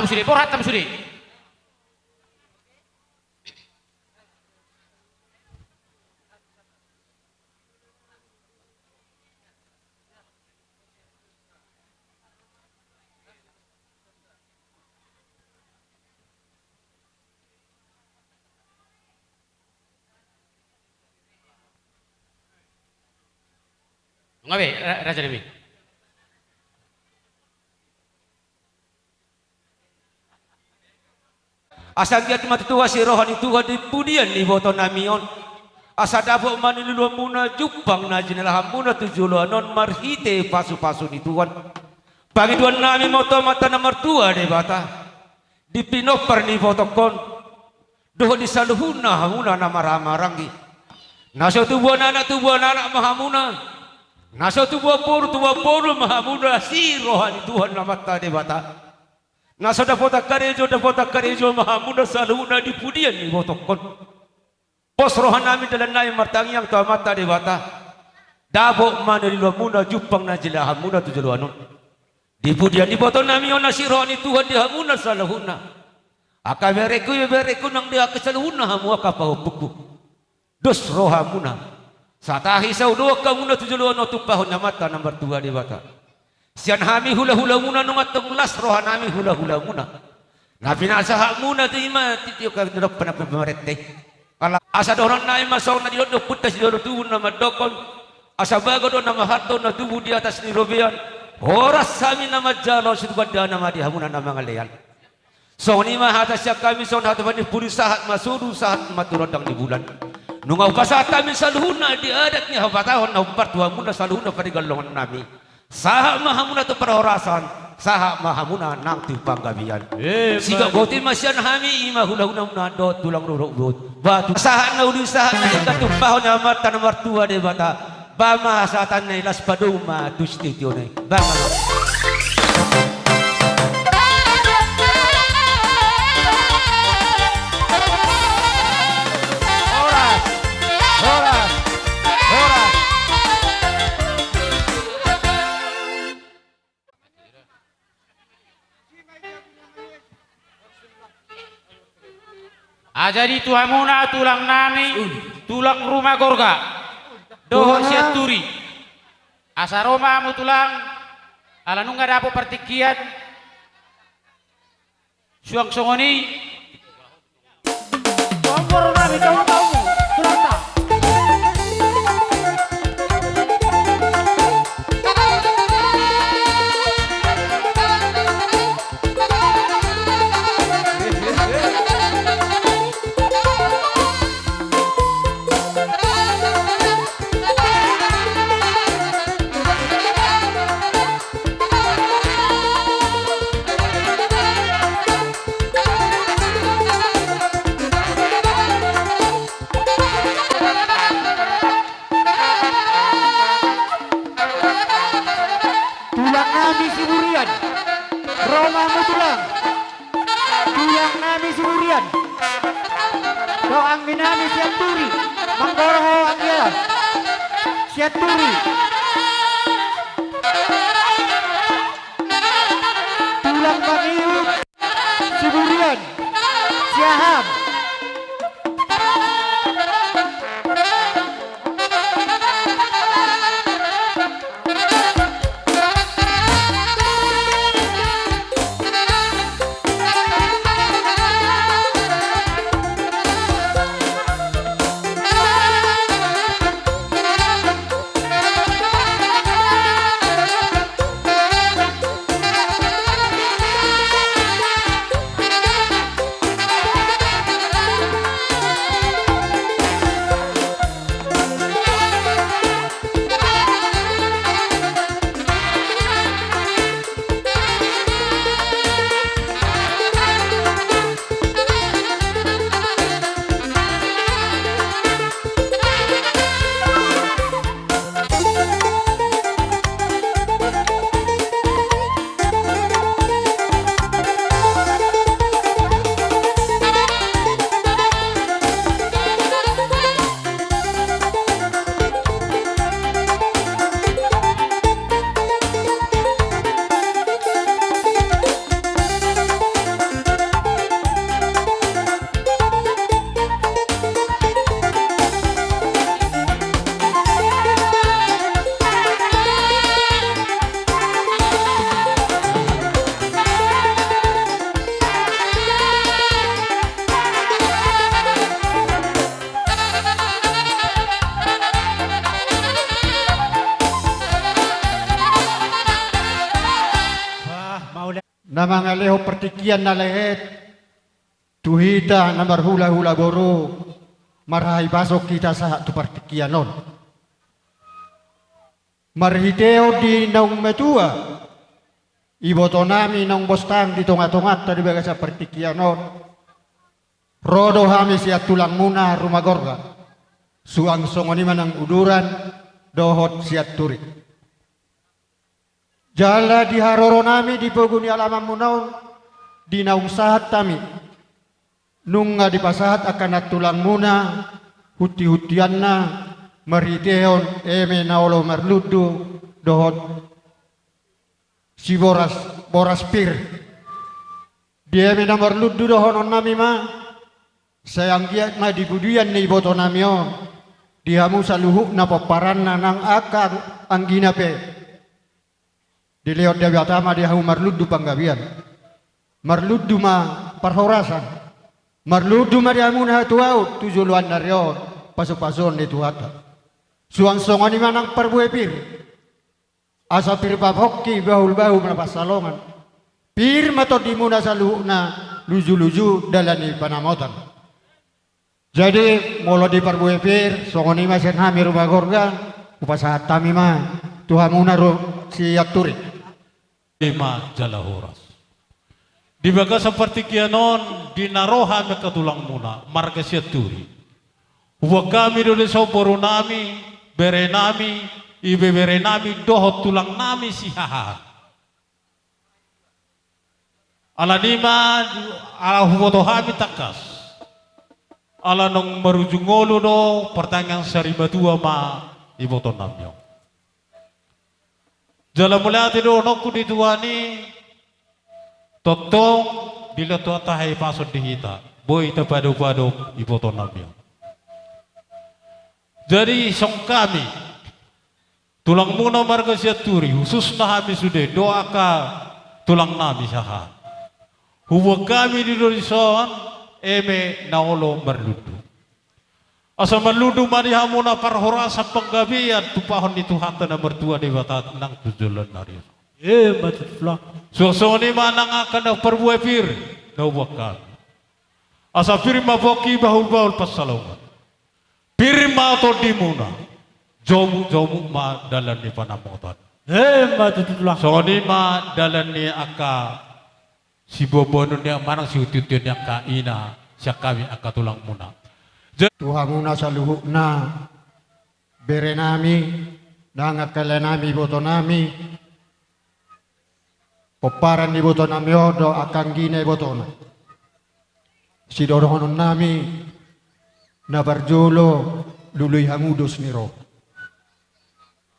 hatam sudi, por hatam sudi. Ngabe Raja Dewi. Asa giat matutua si rohani Tuhan di pudian ni boto namion. Asa dapok maniluluan muna jupang na jinalah muna tujuluan non marhite pasu-pasu ni Tuhan. Pagi tuan nami moto mata nomor 2 de bata. Di pinopar ni botokon. Doh di saluhuna hamuna nama ramarangi. Naso tubuan anak mahamuna. Naso tubuan poru mahamuna si rohani Tuhan nama tade bata. Nasa dapota karejo mahamuna saluna di pudian ni botokon. Pos rohan nami dalam nai martangi yang tua mata dewata. Dabo mana di luar muna jupang na jela hamuna tu jeluanun. Di pudian di boton nami ona si rohani Tuhan di hamuna salahuna. Aka bereku nang dia kesalahuna hamu aka pahupuku. Dos rohamuna. Satahi saudoa kamuna tu jeluanun tu pahun mata nomor 2 dewata. Sian hami hula-hula muna nungat tenglas rohan hami hula-hula muna. Na pinasa hak muna tu ima titiyo ka ndok pana pemerete. Kala asa doron na ima saw na diod putas diod tu nama dokon. Asa bago do nama hato na tubu di atas ni robian. Horas sami nama jalo situ kada nama di hamuna nama ngalean. So ni ma hata sia kami son hata bani puri sahat masuru sahat maturodang di bulan. Nungau pasata min saluhuna di adatnya habatahon na umpartua muna saluhuna pada galongan nami. Saha mahamuna tu perhorasan, saha mahamuna nang tu panggabian. Siga goti masyan hami ima hula-hula munado tulang rorok bot. Batu saha na uli saha na ika tumpahon na mata nomor 2 de bata. Bama satan na ilas paduma tu stityo na. Bama. Jadi tuhamuna tulang nami, tulang rumah gorga, doho siat turi. Asa Roma mu tulang, ala nunga dapo partikian, suang songoni. Kompor nami tahu tulang tak. Roma mu tulang nami siburian doang minami siat turi manggoroho angya siat turi tulang magiut siburian siaham na mga leho pertikian na lehet, tuhita na marhula-hula boro, marahay basok kita sa tu pertikianon. Marhiteo di naung metua, iboto nami nang bostang di tungat-tungat tadi baga sa pertikianon. Rodo hami siya tulang muna rumagorga, suang songoniman ng uduran, dohot siya turik. Jala di haroro nami di poguni alamang munaon, di naung sahat tami. Nung nga di pasahat akan natulang muna, huti-hutian na, mariteon, eme naolo marludu, dohot, si boras pir. Di eme na marludu dohon nami ma, sayang giat ma di budian ni boto nami on, di hamu saluhuk na paparan na nang akang ang ginape. Di leot dewi atama di hamu marludu panggabian, marludu ma parhorasan, marludu ma di hamu na hatuaut, tujuluan na riyon, paso-pason ni tuhata. Suang songan ni manang perbuepir, asa pir babhokki bahul-bahul na pasalongan, pir mato di muna saluhuk na luju-luju dalani panamotan. Jadi molo di perbuepir, songan ni masen hami rumah gorga, upasahat tami ma, tuhamuna ro si yaturi. Lima jalahoras. Di baga seperti kianon dinaroha me katulang muna marga siaturi. Huwag kami dole sa poro nami, bere nami, ibe bere nami dohot tulang nami si haha. Ala nima ala huwoto hami takas. Ala nong marujungolo do pertanyaan saribatua ma iboto namyo. Jala mulati do nokku dituani totong bila tua tahai pasod dihita boy tapado-pado iboto namyo. Jadi song kami tulang muna marga siaturi khusus na kami sudah doa ka tulang nami saha. Huwag kami di dorison eme naolo marludu. Asa marludu marihamu na parhora sa panggabian tupahon ni Tuhan na mertua di batat nang tujulan nariyo. Matutla. So ni manang akan na perbuepir na huwag kami. Asa firma boki bahul-bahul pasalongan. Firma to di muna. Jomu ma dalan ni panamotan. Matutla. So ni ma dalan ni aka si bobono niya manang si ututun niya kaina siya kami akatulang muna. Tuhamuna sa luhuk na, bere nami, nangakala nami boto nami, paparan ni boto nami odo akang gine boto na. Si dorohonon nami, na barjolo, luluy hamudos ni ro.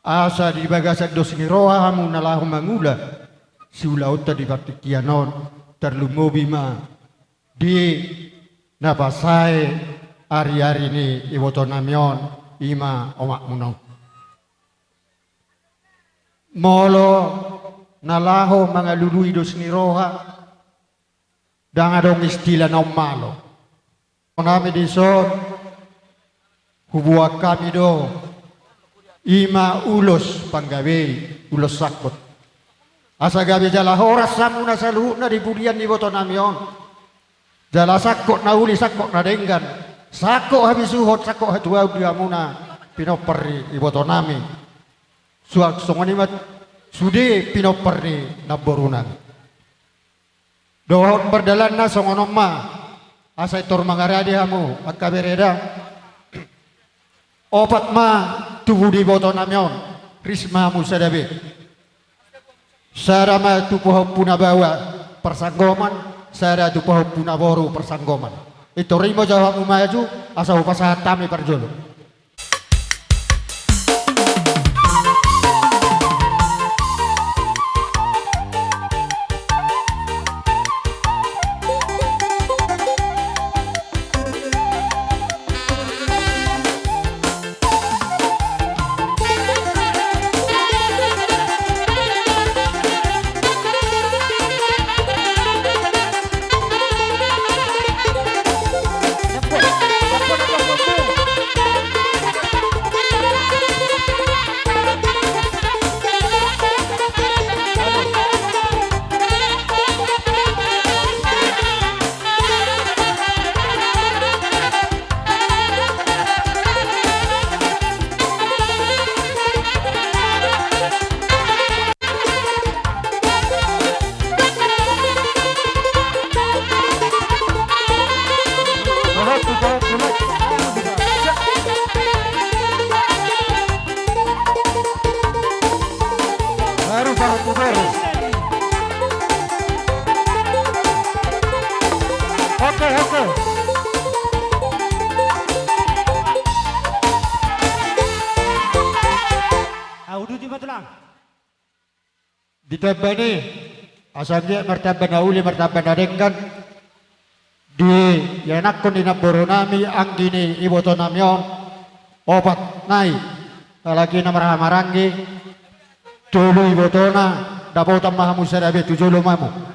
Asa di bagasag dos ni ro hamu nalahu mangula, si ulaota di partikianon, terlumobi ma, di nabasay, hari-hari ini iboto namion ima omak munong. Molo nalaho mga luluidos ni roha dangadong istila na umalo. Nami dison hubuak kami do ima ulos panggabi ulos sakot. Asa gabi jala horas samuna sa luhuk na dibudian ni boto namion. Jala sakot na uli sakot na denggan. Sako habis suhot, sako hatua dia muna pinoperi iboto nami. Suak songoni mat sudi pinoperi naborunan. Dohot berdalan na songonom ma asai tor mangaradi hamu akabereda. Opat ma tubuh di boto namion risma musadabe. Sarama tupuh puna bawa persanggoman, sara tupuh puna boru persanggoman. Itu rimo jawab maju asal upasahat kami perjolo. Oke. Audu di matulang. Ditabani asabnya martaban auli martaban adengkan di yanakon di naboro nami anggini iboto namion opat nai lagi na marangi tulu ibotona dapotan mahamu sarabe tujulu mamu.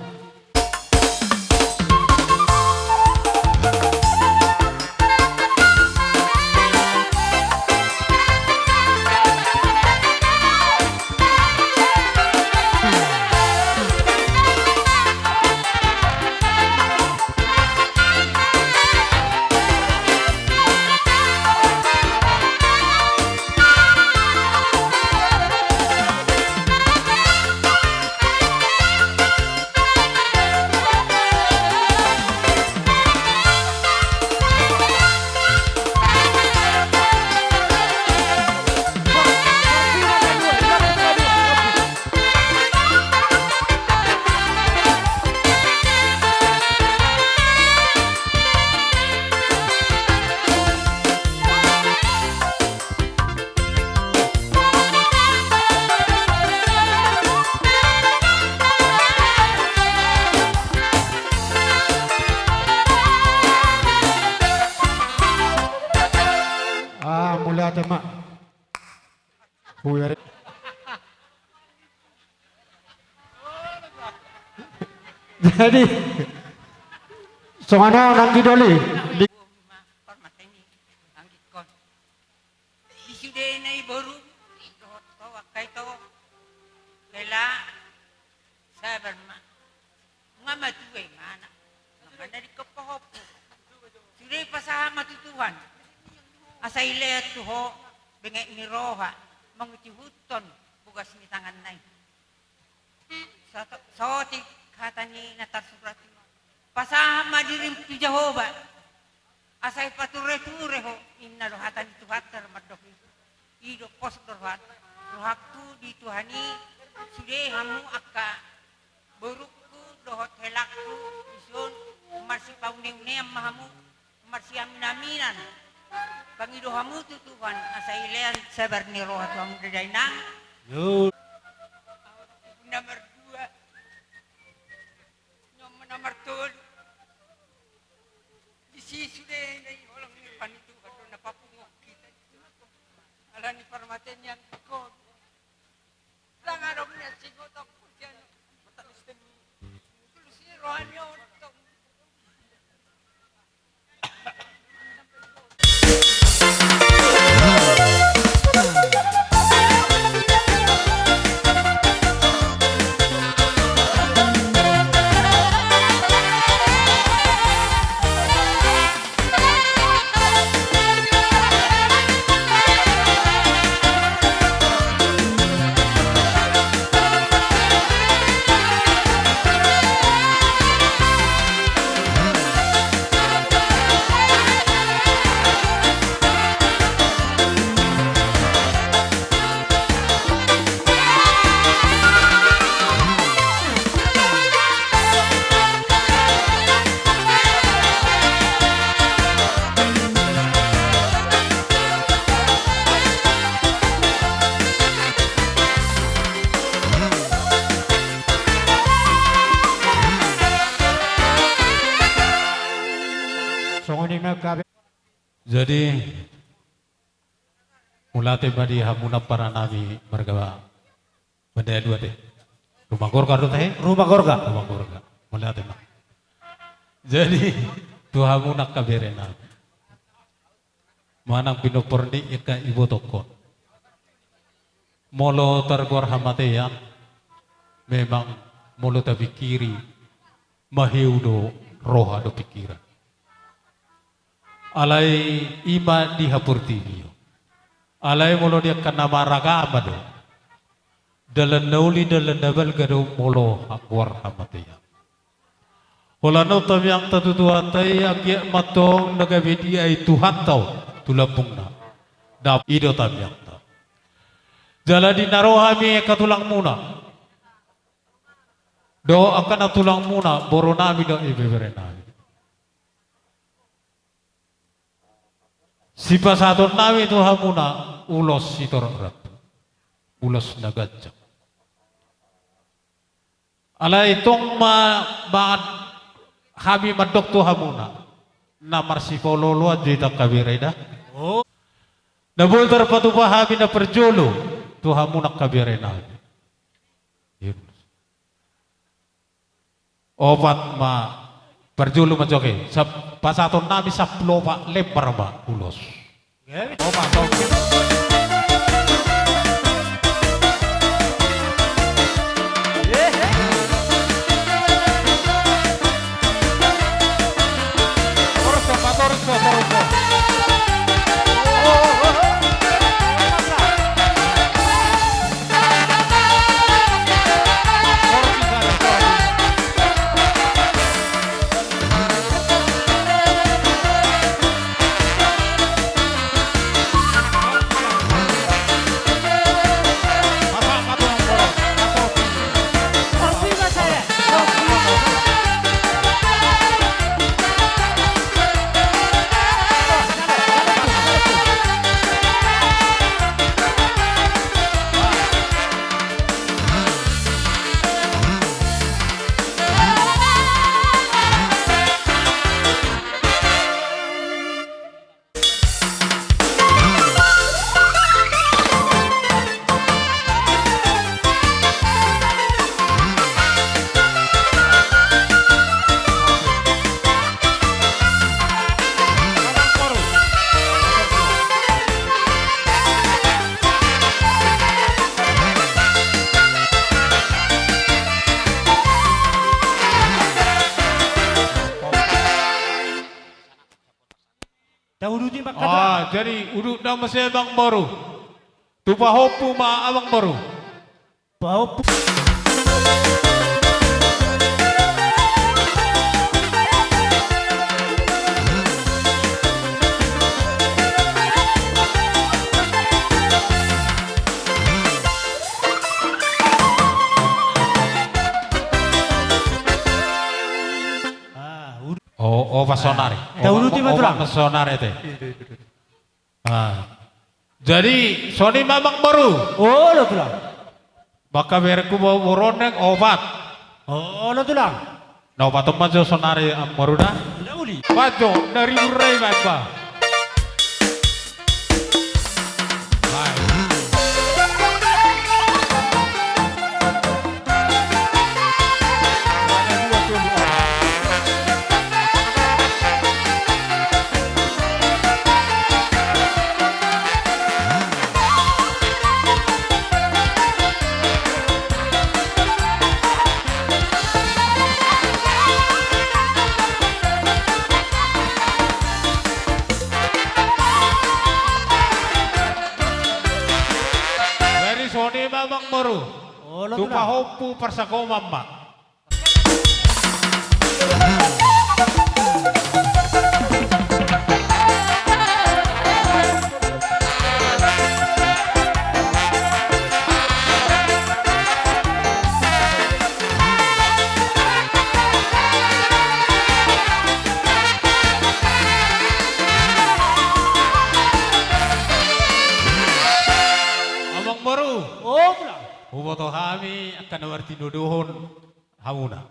Mulia tema. Jadi soalnya nang didoli. Isude na iboru to wakai to kela sabar ma ngama tuwe mana ngama di kepohop sudah pasaha matutuhan asa ile tuho bengek ni roha menguci huton bukas ni tangan nai soti katani natar surat pasaha madirim tu Jehovah asai pature tureho inna rohatan itu hatar madoki ido pos rohat rohakku di Tuhani sudah hamu akka burukku dohot helakku isun marsi paune mahamu marsi aminaminan bangido hamu tu Tuhan asai lean sabar ni rohat hamu dedaina nomor 2 nomor 3 isi sudah dari orang ni panitu atau napapungok kita alani permaten yang kod lang arong niya sigot ako dyan matalis din tulus ni rohanyo Jadi mulate badi hamuna para nabi marga benda dua deh rumah gorga tu teh rumah gorga mulate mah jadi tu hamuna kaberena manang pinoporni ika ibu toko molo tergor hamate ya memang molo tapikiri mahiudo roha do pikiran alai ima di hapurtiyo alai molo dia kana maraga amado dalan nauli dalan nabal gado molo hakwar hamatiya holano tamyang tatutuatay agya matong nagabidi ay tuhataw tulapungna dap ido tamyang ta jala di narohami katulang muna do akan tulang muna boronami do ibeberenami Si pasaton nami tu hamuna ulos sitorrat. Ulos na gadjak. Ala itong kami madok tu hamuna. Na marsipololo at dita kabireda. Oh. Nabultar pa tu kami na perjolo. Tu hamuna kabirena. Yun. Opat perjolo majoke. Sa pasaton nami sa plopa lebar ba ulos. Opat. Jadi uduk nama saya Bang Baru. Tu pahopu ma Abang Baru. Pahopu. Oh, pasonari. Dahulu ti matulang. Pasonari teh. Jadi Sony Mamang Baru. Oh, lo tulang. Baka berku mau buroneng obat. Oh, lo tulang. Na obat majo sonari ang baru dah. Lauli. Majo dari urai ba. Sony Mamang Baru. Tupa hopu persako mama. Uboto kami akan nawarti nuduhon hamuna.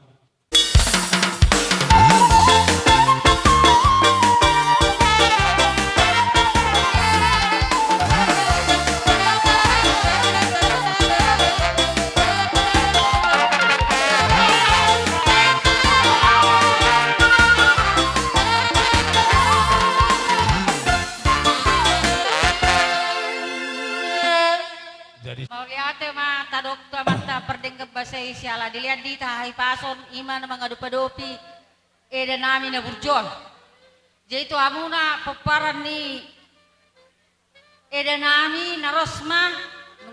Dokter mata perdengkap bahasa Isiala dilihat di tahai pason iman mangadu padopi eda nami na burjon jadi itu amuna peparan ni eda nami na rosma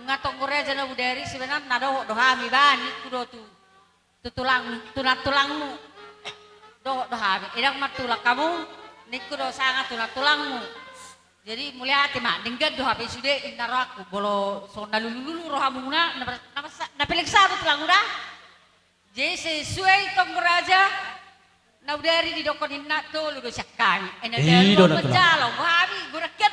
ngatong koreja na budari sebenarnya nado dohami bani kudo tu tulangmu dohami edang matulak kamu nikudo sangat tulangmu. Jadi mulia hati mak denggat doa besude intaro aku bolo so nalululu rohamuna napelik satu tulang udah. Jadi sesuai tong raja na udari di dokon hinna to ludo sakkan. Ena dari pecalo babi guraket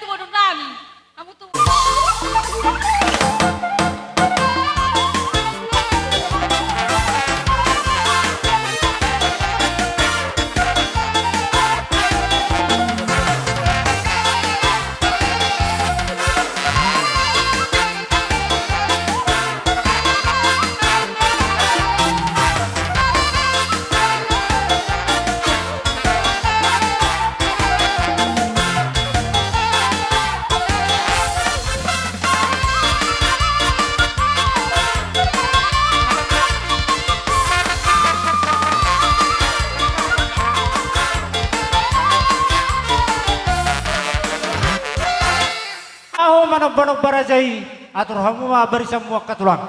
Manok-manok barajai atur hamu ma bari semua katulang.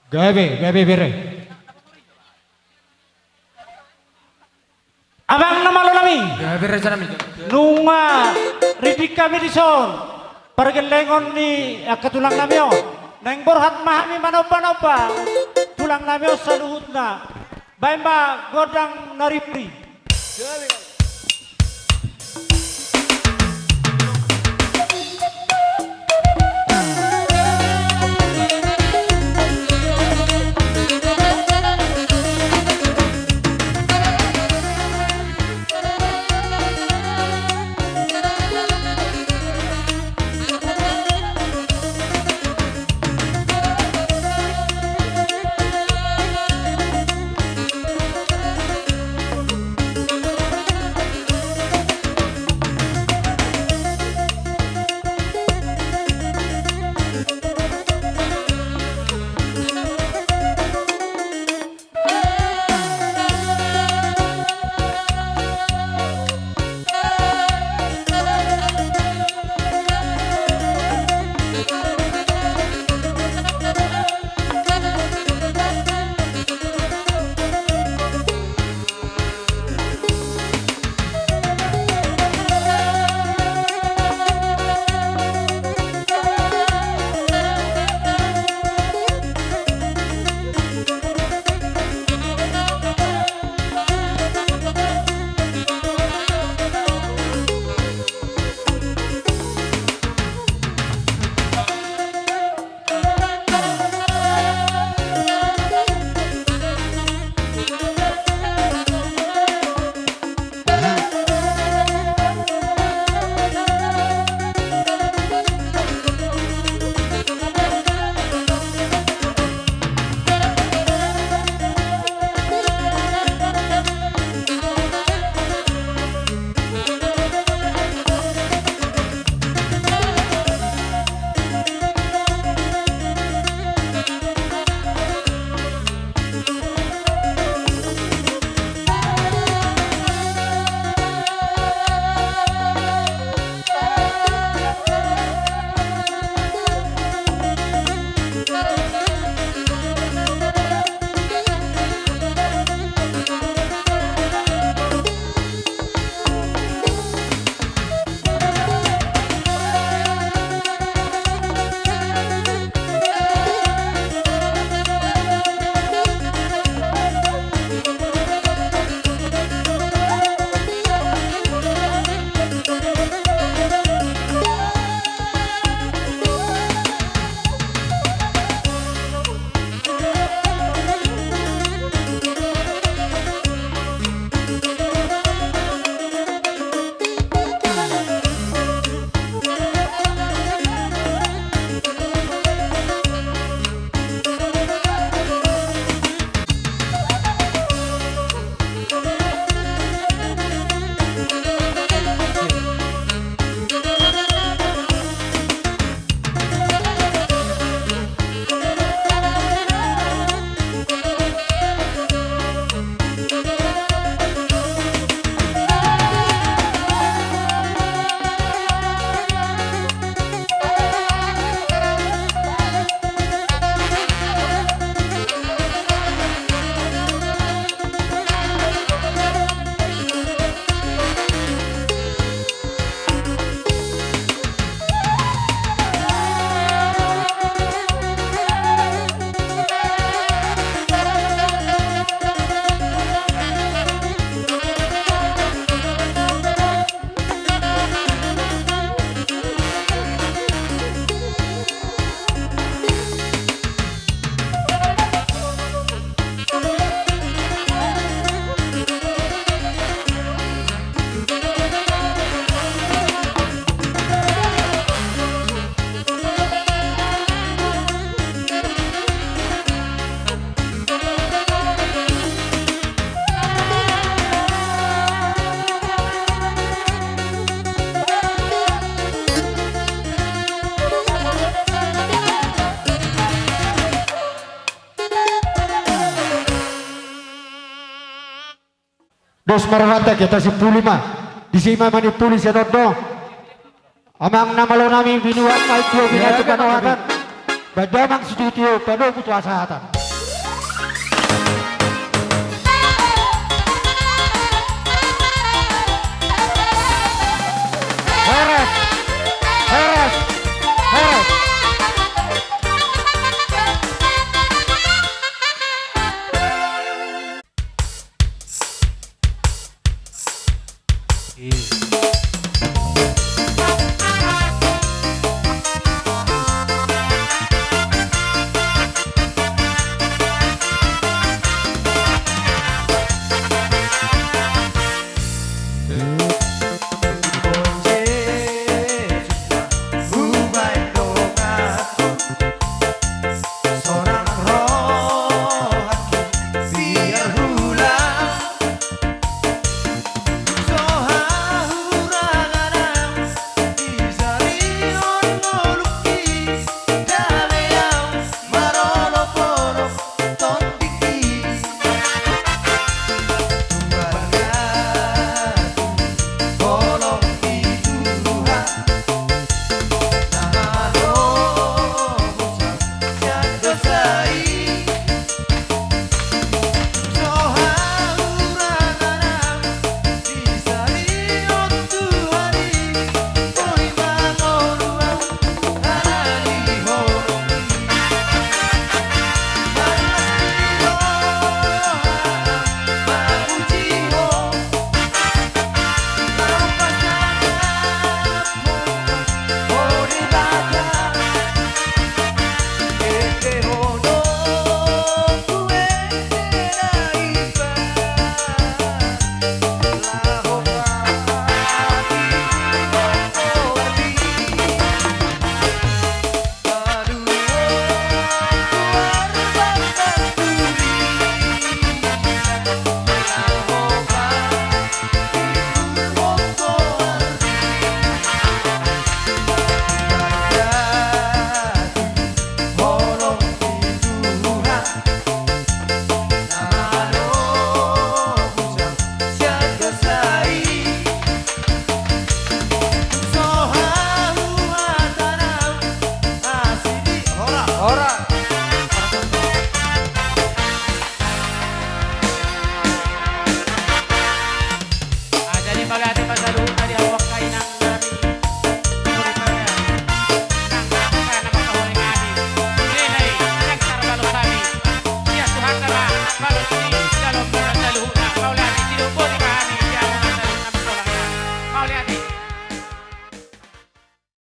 Gabe bere. Abang nama lo nami. Gabe raja nami. Nunga ridik kami dison. Pergelengon ni katulang nami o. Neng borhat mahami manoba-noba. Tulang nami o saluhutna. Baimba godang naripri. Bos marwata kita si pulima. Di sini mani tulis ya dodo. Amang namalo nami binuat kay tuo binatu kanohatan. Badamang studio penuh putu asahatan. Heres, heres, heres. Iya.